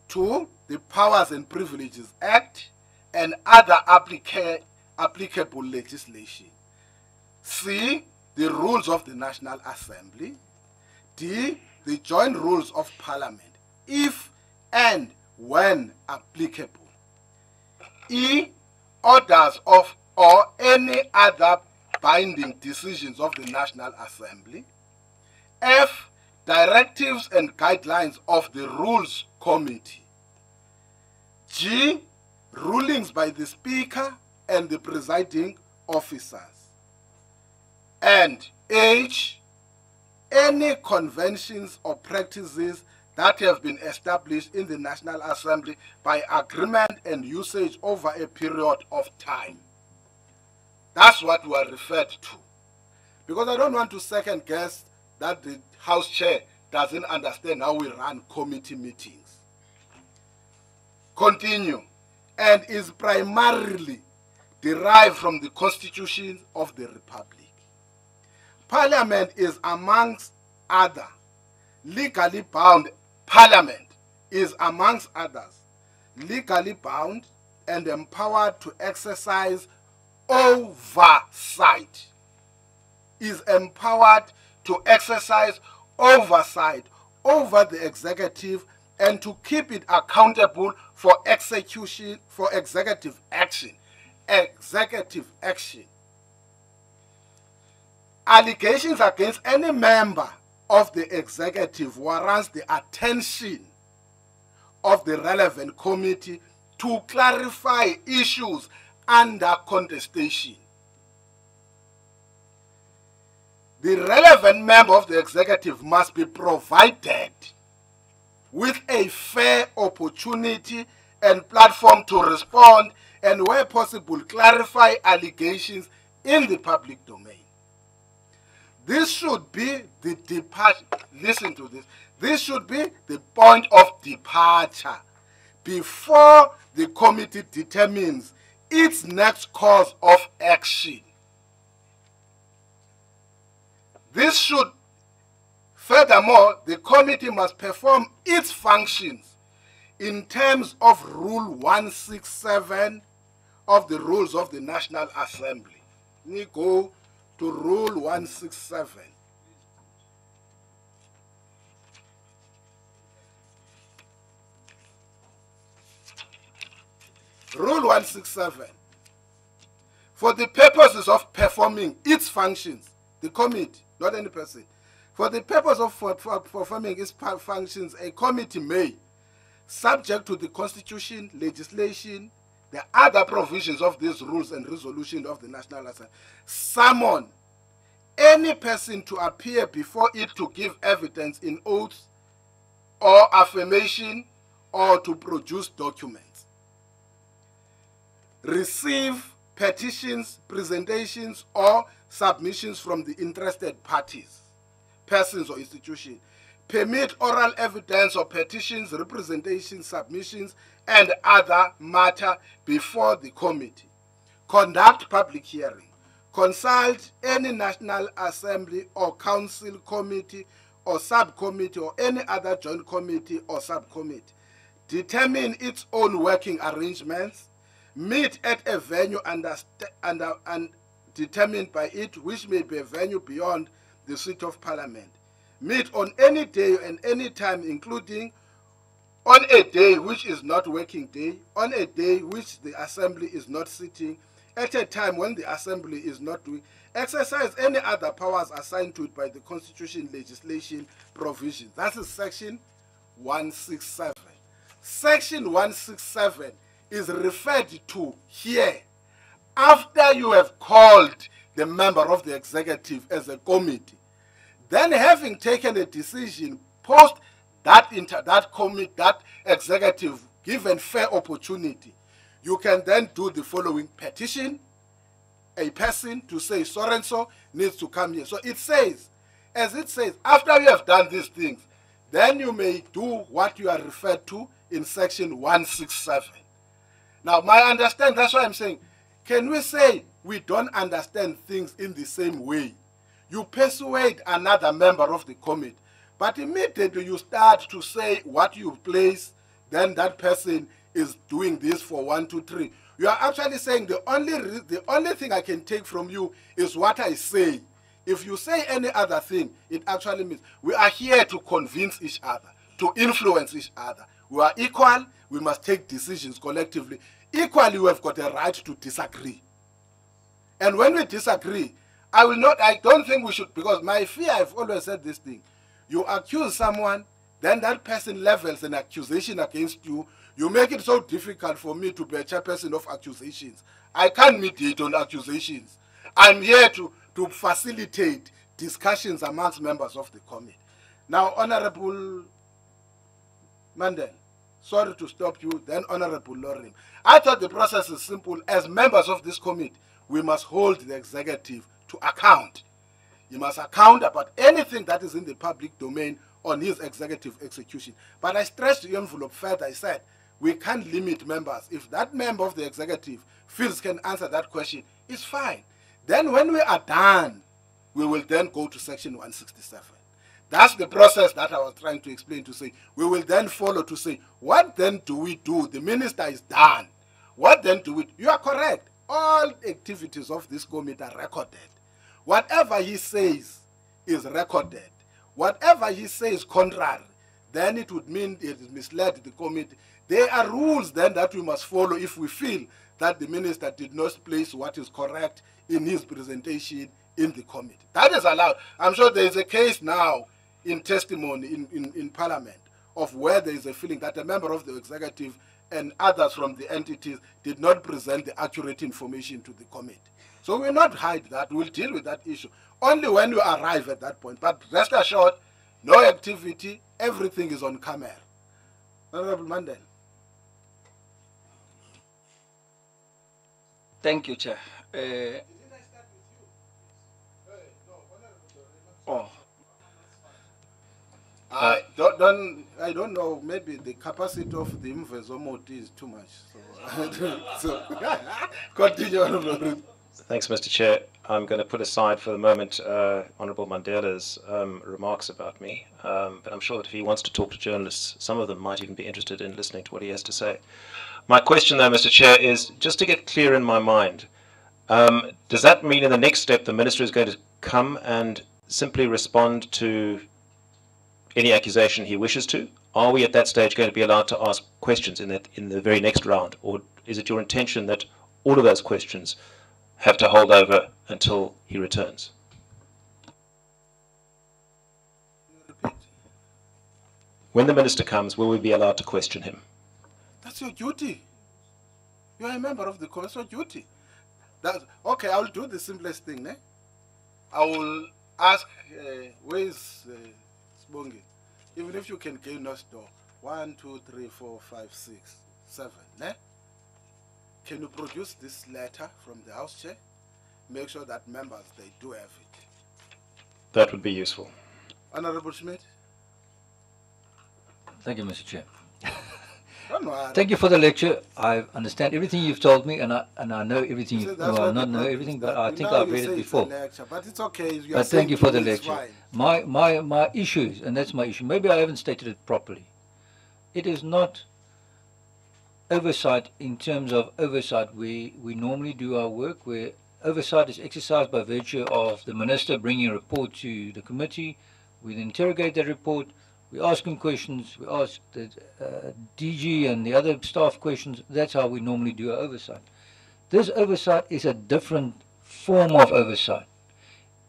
2. The Powers and Privileges Act and other applicable legislation. C. The rules of the National Assembly. D. The joint rules of Parliament, if and when applicable. E. Orders of or any other binding decisions of the National Assembly. F. Directives and guidelines of the Rules Committee. G. Rulings by the Speaker and the presiding officers. And H. Any conventions or practices that have been established in the National Assembly by agreement and usage over a period of time. That's what we are referred to. Because I don't want to second guess that the House Chair doesn't understand how we run committee meetings. Continue. And is primarily derived from the Constitution of the Republic. Parliament is amongst other legally bound. Parliament is amongst others legally bound and empowered to exercise oversight. Is empowered to exercise oversight over the executive and to keep it accountable for execution, for executive action. Executive action. Allegations against any member of the executive warrants the attention of the relevant committee to clarify issues under contestation. The relevant member of the executive must be provided with a fair opportunity and platform to respond and, where possible, clarify allegations in the public domain. This should be the departure. Listen to this. This should be the point of departure before the committee determines its next course of action. This should, furthermore, the committee must perform its functions in terms of Rule 167 of the Rules of the National Assembly. We go to Rule 167. Rule 167. For the purposes of performing its functions, the committee, not any person, for the purpose of performing its functions, a committee may, subject to the Constitution, legislation, the other provisions of these rules and resolutions of the National Assembly, summon any person to appear before it to give evidence in oath or affirmation or to produce documents. Receive petitions, presentations, or submissions from the interested parties, persons or institutions. permit oral evidence or petitions, representations, submissions, and other matter before the committee, conduct public hearing, consult any National Assembly or Council committee or subcommittee or any other joint committee or subcommittee, determine its own working arrangements, meet at a venue and determined by it, which may be a venue beyond the seat of Parliament, meet on any day and any time, including on a day which is not working day, on a day which the Assembly is not sitting, at a time when the Assembly is not doing, exercise any other powers assigned to it by the Constitution, legislation, provisions. That is Section 167. Section 167 is referred to here after you have called the member of the executive as a committee. Then, having taken a decision, post that executive given fair opportunity, you can then do the following: petition a person to say so and so needs to come here. So it says, as it says, after you have done these things, then you may do what you are referred to in Section 167. Now, my understanding, that's why I'm saying, can we say we don't understand things in the same way? You persuade another member of the committee, but immediately you start to say what you place, then that person is doing this for 1, 2, 3. You are actually saying the only thing I can take from you is what I say. If you say any other thing, it actually means we are here to convince each other, to influence each other. We are equal, we must take decisions collectively. Equally, we have got a right to disagree. And when we disagree, I don't think we should, because my fear, I've always said this thing. You accuse someone, then that person levels an accusation against you. You make it so difficult for me to be a chairperson of accusations. I can't mediate on accusations. I'm here to facilitate discussions amongst members of the committee. Now, Honorable Mandel, sorry to stop you, then Honorable Lorim. I thought the process is simple. As members of this committee, we must hold the executive to account. He must account about anything that is in the public domain on his executive execution. But I stretched the envelope further. I said, we can't limit members. If that member of the executive feels can answer that question, it's fine. Then when we are done, we will then go to Section 167. That's the process that I was trying to explain, to say, we will then follow to say, what then do we do? The minister is done. What then do we do? You are correct. All activities of this committee are recorded. Whatever he says is recorded. Whatever he says contrary, then it would mean it is misled the committee. There are rules then that we must follow if we feel that the minister did not place what is correct in his presentation in the committee. That is allowed. I'm sure there is a case now in testimony in Parliament of where there is a feeling that a member of the executive and others from the entities did not present the accurate information to the committee. So we will not hide that. We'll deal with that issue only when we arrive at that point. But rest assured, no activity, everything is on camera. Honorable Mandel. Thank you, Chair. I don't know, maybe the capacity of the Mvezomoti is too much. So continue, Honorable. Thanks, Mr. Chair. I'm going to put aside for the moment Honourable Mandela's remarks about me, but I'm sure that if he wants to talk to journalists, some of them might even be interested in listening to what he has to say. My question, though, Mr. Chair, is just to get clear in my mind, does that mean in the next step the Minister is going to come and simply respond to any accusation he wishes to? Are we at that stage going to be allowed to ask questions in the very next round, or is it your intention that all of those questions have to hold over until he returns? When the Minister comes, will we be allowed to question him? That's your duty. You are a member of the committee. That's your duty. Okay, I will do the simplest thing. I will ask, where is Sbongi? Even if you can gain us door. 1, 2, 3, 4, 5, 6, 7. Can you produce this letter from the House Chair? Make sure that members, they do have it. That would be useful. Honorable Schmidt? Thank you, Mr. Chair. Don't worry. Thank you for the lecture. I understand everything you've told me, and I know everything. See, Well, what the not know problem everything, is, but that I you think know I've you read say it it's a before. lecture, but it's okay. You are But saying thank you to for the me it's lecture. fine. My issues, and that's my issue. Maybe I haven't stated it properly. It is not oversight in terms of oversight. We normally do our work where oversight is exercised by virtue of the minister bringing a report to the committee. We then interrogate that report. We ask him questions. We ask the DG and the other staff questions. That's how we normally do our oversight. This oversight is a different form of oversight.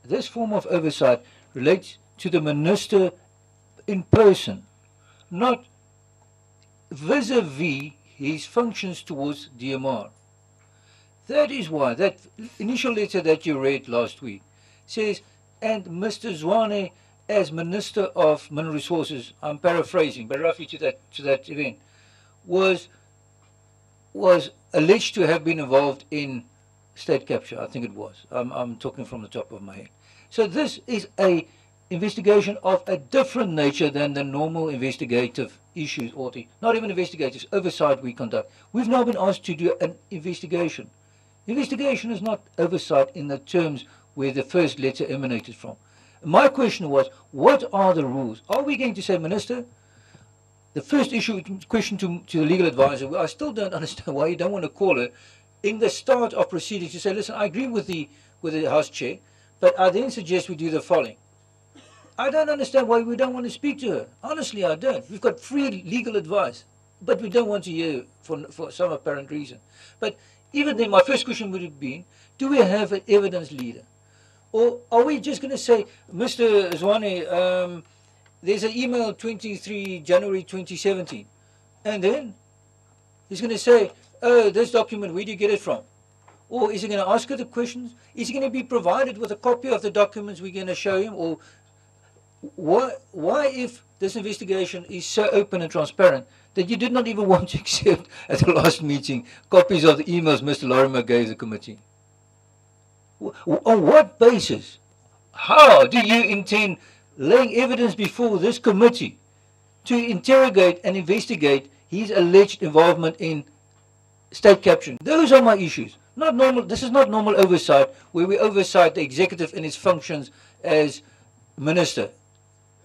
This form of oversight relates to the minister in person, not vis-a-vis his functions towards DMR. That is why that initial letter that you read last week says, and Mr. Zwane, as Minister of Mineral Resources, I'm paraphrasing, but roughly to that event, was alleged to have been involved in state capture. I think it was. I'm talking from the top of my head. So this is a investigation of a different nature than the normal investigative issues, or not even investigators, oversight we conduct. We've now been asked to do an investigation. Investigation is not oversight in the terms where the first letter emanated from. My question was, what are the rules? Are we going to say, Minister, the first question to the legal advisor, I still don't understand why you don't want to call her in the start of proceedings to say, listen, I agree with the House Chair, but I then suggest we do the following. I don't understand why we don't want to speak to her. Honestly, I don't. We've got free legal advice, but we don't want to hear for some apparent reason. But even then, my first question would have been, do we have an evidence leader? Or are we just going to say, Mr. Zwane, there's an email 23 January 2017, and then he's going to say, oh, this document, where do you get it from? Or is he going to ask her the questions? Is he going to be provided with a copy of the documents we're going to show him? Or why, if this investigation is so open and transparent, that you did not even want to accept at the last meeting copies of the emails Mr. Lorimer gave the committee? On what basis? How do you intend laying evidence before this committee to interrogate and investigate his alleged involvement in state capturing? Those are my issues. Not normal. This is not normal oversight where we oversight the executive in its functions as minister.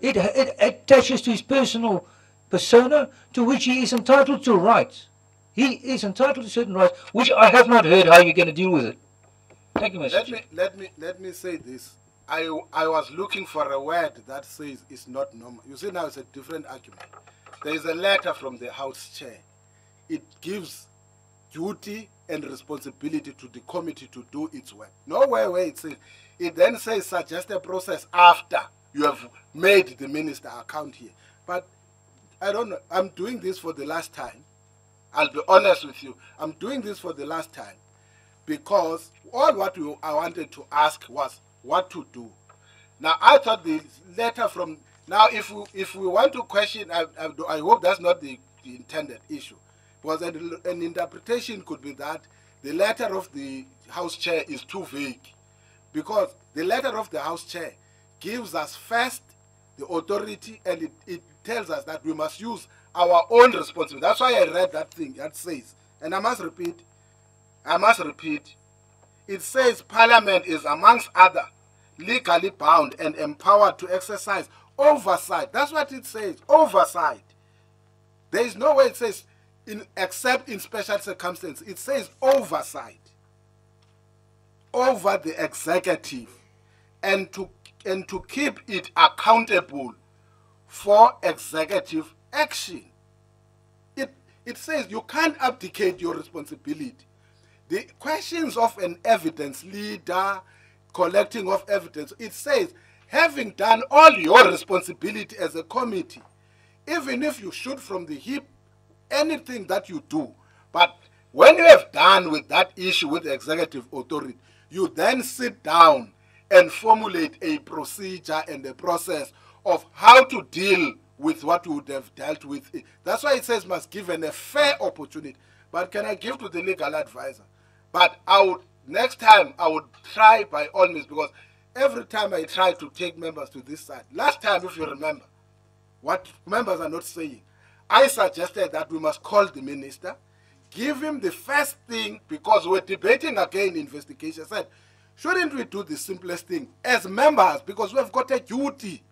It attaches to his personal persona, to which he is entitled to rights. He is entitled to certain rights, which I have not heard how you're going to deal with it. Thank you, Mr. Chair. Let me say this. I was looking for a word that says it's not normal. You see, now it's a different argument. There is a letter from the House Chair. It gives duty and responsibility to the committee to do its work. Nowhere where it says, it then says suggest a process after you have made the minister account here. But I don't know, I'm doing this for the last time. I'll be honest with you. I'm doing this for the last time because all what I wanted to ask was what to do. Now, I thought the letter from, now if we want to question, I hope that's not the intended issue. Because an interpretation could be that the letter of the House Chair is too vague. Because the letter of the House Chair gives us first the authority, and it tells us that we must use our own responsibility. That's why I read that thing that says, and I must repeat, it says Parliament is amongst other legally bound and empowered to exercise oversight. That's what it says, oversight. There is no way it says except in special circumstances. It says oversight over the executive and to keep it accountable for executive action. It says you can't abdicate your responsibility. The questions of an evidence leader, collecting of evidence, it says, having done all your responsibility as a committee, even if you shoot from the hip, anything that you do, but when you have done with that issue with the executive authority, you then sit down and formulate a procedure and a process of how to deal with what you would have dealt with. That's why it says must give a fair opportunity. But can I give to the legal advisor? But next time I would try by all means, because every time I try to take members to this side, last time, if you remember, what members are not saying, I suggested that we must call the minister, give him the first thing, because we're debating again investigation. I said, shouldn't we do the simplest thing as members, because we've got a duty.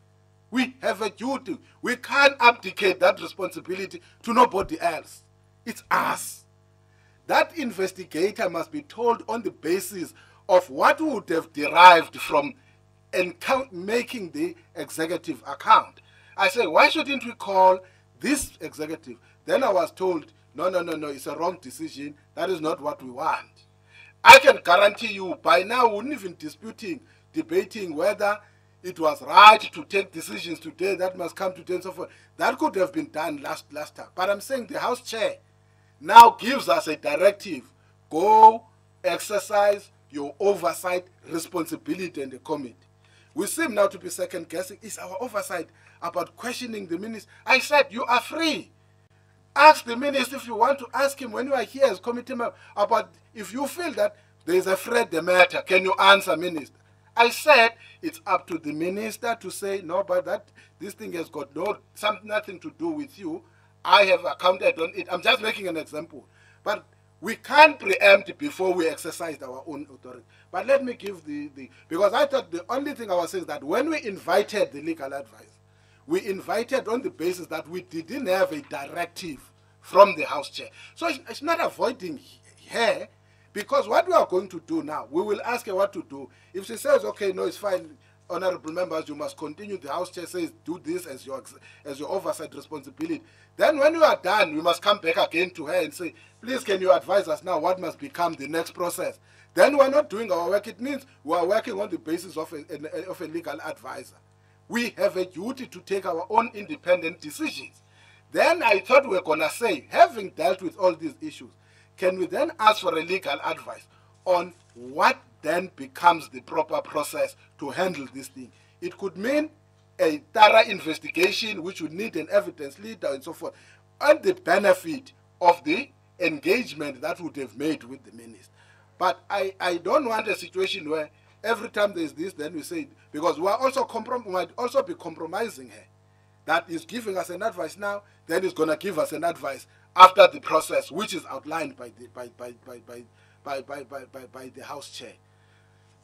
We have a duty. We can't abdicate that responsibility to nobody else. It's us. That investigator must be told on the basis of what would have derived from making the executive account. I said, why shouldn't we call this executive? Then I was told, no, it's a wrong decision. That is not what we want. I can guarantee you, by now, we wouldn't even debating whether it was right to take decisions today that must come today and so forth. That could have been done last time. But I'm saying the House Chair now gives us a directive. Go exercise your oversight responsibility in the committee. We seem now to be second guessing. Is our oversight about questioning the minister? I said, you are free. Ask the minister if you want to ask him when you are here as committee member about if you feel that there is a threat the matter. Can you answer, minister? I said it's up to the minister to say, no, but that this thing has got nothing to do with you. I have accounted on it. I'm just making an example. But we can't preempt before we exercise our own authority. But let me give because I thought the only thing I was saying is that when we invited the legal advice, we invited on the basis that we didn't have a directive from the House Chair. So it's not avoiding her, because what we are going to do now, we will ask her what to do. If she says, okay, no, it's fine, honorable members, you must continue, the House Chair says, do this as your oversight responsibility. Then when we are done, we must come back again to her and say, please, can you advise us now what must become the next process? Then we're not doing our work. It means we are working on the basis of a legal advisor. We have a duty to take our own independent decisions. Then I thought we were going to say, having dealt with all these issues, can we then ask for a legal advice on what then becomes the proper process to handle this thing? It could mean a thorough investigation, which would need an evidence leader and so forth, and the benefit of the engagement that would have made with the minister. But I don't want a situation where every time there's this, then we say, because we are also might also be compromising her. That is giving us an advice now, then is going to give us an advice after the process, which is outlined by the House Chair.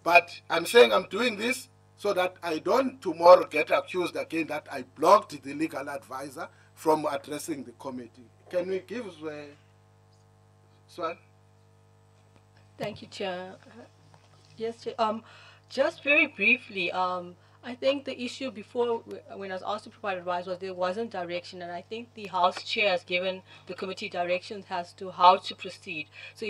But I'm saying I'm doing this so that I don't tomorrow get accused again that I blocked the legal advisor from addressing the committee. Can we give Swan? Thank you, Chair. Yes, Chair. Just very briefly, I think the issue before, when I was asked to provide advice, was there wasn't direction, and I think the House Chair has given the committee directions as to how to proceed. So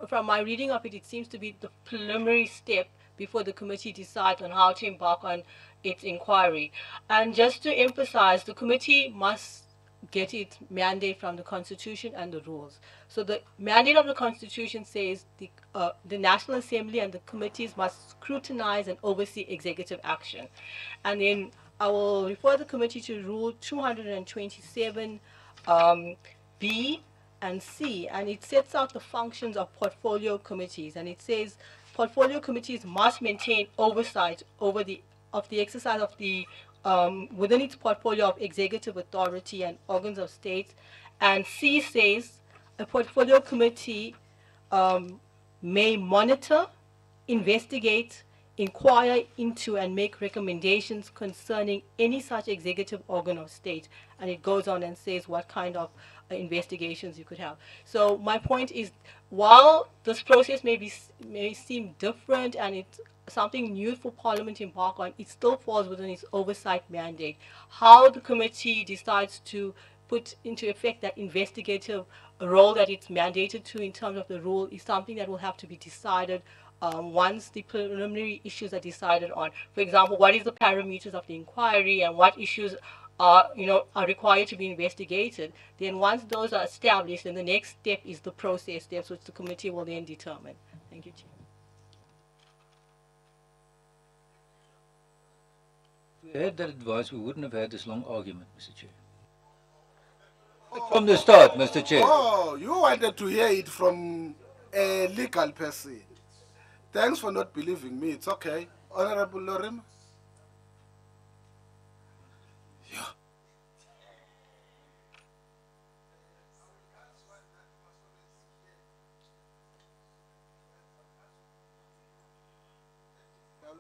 from my reading of it, it seems to be the preliminary step before the committee decides on how to embark on its inquiry. And just to emphasize, the committee must get its mandate from the Constitution and the rules. So the mandate of the Constitution says the National Assembly and the committees must scrutinize and oversee executive action. And then I will refer the committee to Rule 227 B and C, and it sets out the functions of portfolio committees, and it says portfolio committees must maintain oversight over the exercise of the within its portfolio of executive authority and organs of state. And C says a portfolio committee may monitor, investigate, inquire into, and make recommendations concerning any such executive organ of state. And it goes on and says what kind of investigations you could have. So my point is, while this process may seem different and it's something new for Parliament to embark on, it still falls within its oversight mandate. How the committee decides to put into effect that investigative role that it's mandated to in terms of the rule is something that will have to be decided once the preliminary issues are decided on. For example, what is the parameters of the inquiry and what issues are required to be investigated. Then once those are established, then the next step is the process steps, which the committee will then determine. Thank you, Chair. If we had that advice, we wouldn't have had this long argument, Mr. Chair. From the start, Mr. Chair. Oh, you wanted to hear it from a legal person. Thanks for not believing me. It's okay. Honorable Lorim. Yeah.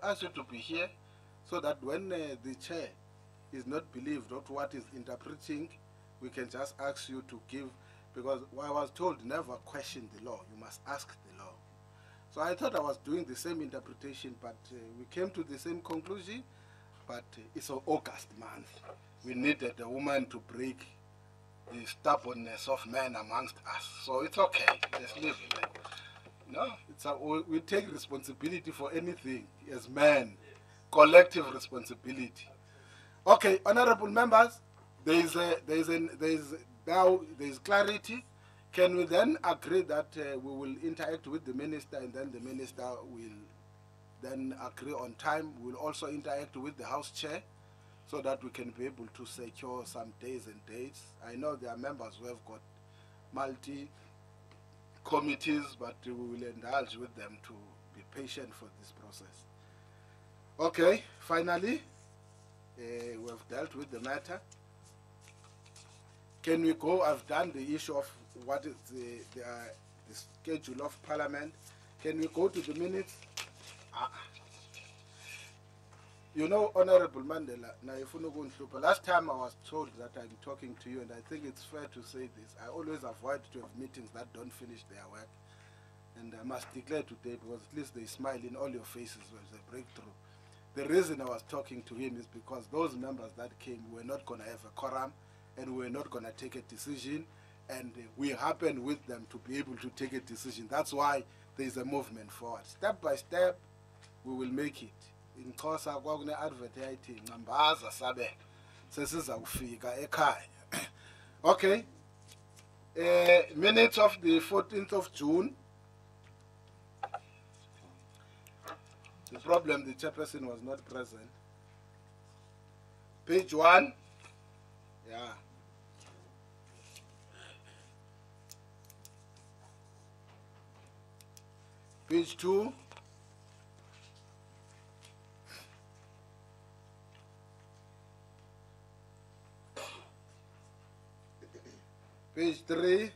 ask you to be here so that when the chair is not believed of what is interpreting, we can just ask you to give, because I was told never question the law, you must ask the law. So I thought I was doing the same interpretation, but we came to the same conclusion, but it's an August month. We needed a woman to break the stubbornness of men amongst us. So it's okay, let's leave it. No, we take responsibility for anything as men, collective responsibility. Okay, honorable members, there is clarity. Can we then agree that we will interact with the minister, and then the minister will then agree on time? We'll also interact with the House Chair so that we can be able to secure some days and dates. I know there are members who have got multi-committees, but we will indulge with them to be patient for this process. Okay, finally, we have dealt with the matter. Can we go? I've done the issue of what is the schedule of Parliament. Can we go to the minutes? You know, Honorable Mandela, last time I was told that I'm talking to you, and I think it's fair to say this. I always avoid to have meetings that don't finish their work. And I must declare today, because at least they smile in all your faces when there's a breakthrough. The reason I was talking to him is because those members that came were not going to have a quorum, and we were not going to take a decision, and we happened with them to be able to take a decision. That's why there is a movement forward. Step by step, we will make it. In course, I'm going to advertise Nambaza Sabe. Okay. Minutes of the 14th of June. The problem, the chairperson was not present. Page 1. Yeah. Page 2. Page 3.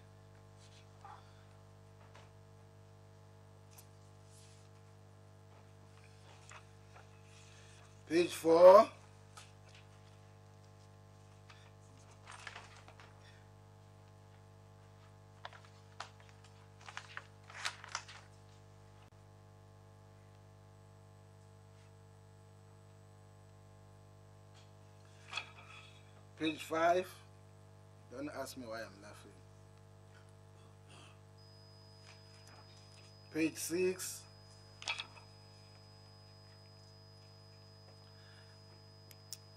Page 4. Page 5. Don't ask me why I'm laughing. Page 6.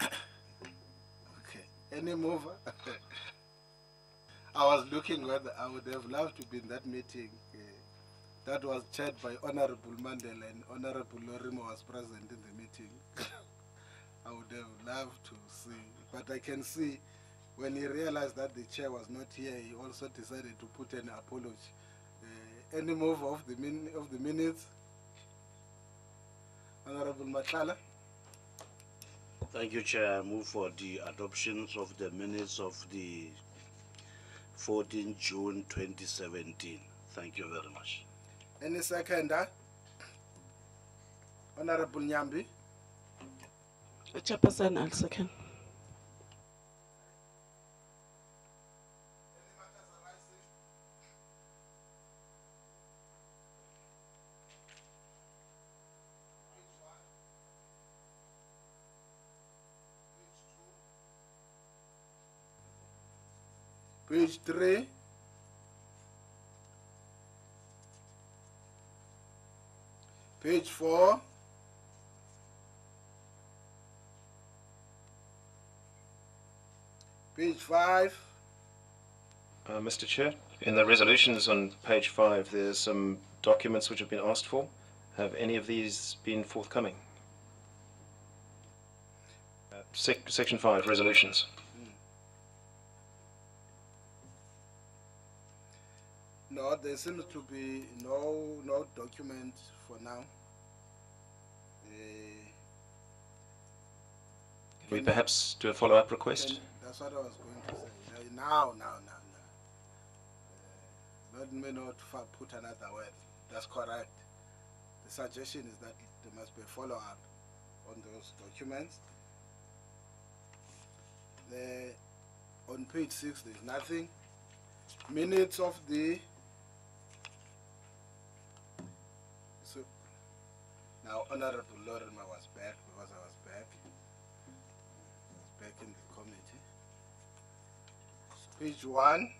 Okay, any mover? I was looking whether I would have loved to be in that meeting. That was chaired by Honorable Mandela, and Honorable Lorimo was present in the meeting. I would have loved to see, but I can see when he realized that the chair was not here, he also decided to put an apology. Any move of the minutes? Honorable Matala. Thank you, Chair. I move for the adoptions of the minutes of the 14 June 2017. Thank you very much. Any seconder? Honorable Nyambi. Chairperson, I'll second. Page 3. Page 4. Page 5. Mr. Chair, in the resolutions on page 5, there's some documents which have been asked for. Have any of these been forthcoming? Section 5, resolutions. No, there seems to be no document for now. Can we perhaps do a follow-up request? That's what I was going to say. Now. Let me not put another word. That's correct. The suggestion is that there must be a follow-up on those documents. On page 6, there's nothing. Minutes of the... So, now Honorable Lorima was back because I was back. I was back in the committee. Page 1.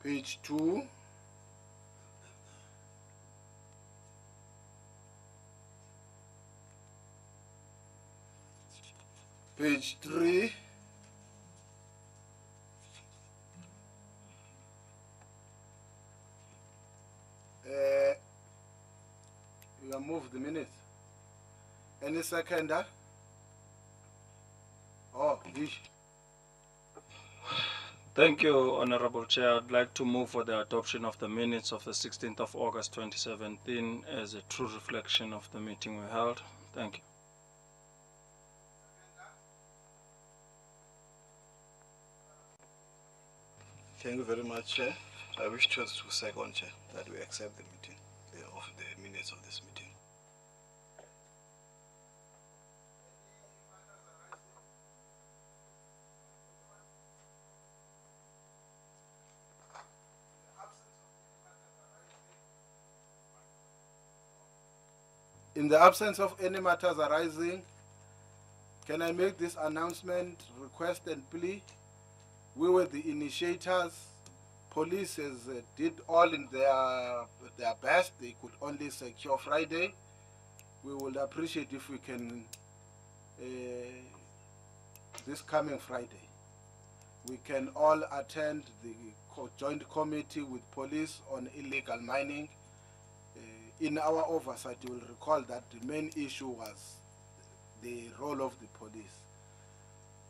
Page 2. Page 3. You have moved the minutes. Any seconder? Oh, Vish. Thank you, Honorable Chair. I'd like to move for the adoption of the minutes of the 16th of August 2017 as a true reflection of the meeting we held. Thank you. Thank you very much, Chair. I wish to second, Chair, that we accept the meeting, of the minutes of this meeting. In the absence of any matters arising, can I make this announcement, request and plea? We were the initiators. Police did all in their best. They could only secure Friday. We would appreciate if we can, this coming Friday, we can all attend the joint committee with police on illegal mining. In our oversight, you will recall that the main issue was the role of the police.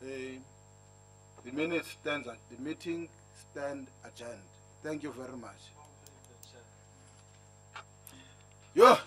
The minute stands at the meeting stand adjourned. Thank you very much. Yo.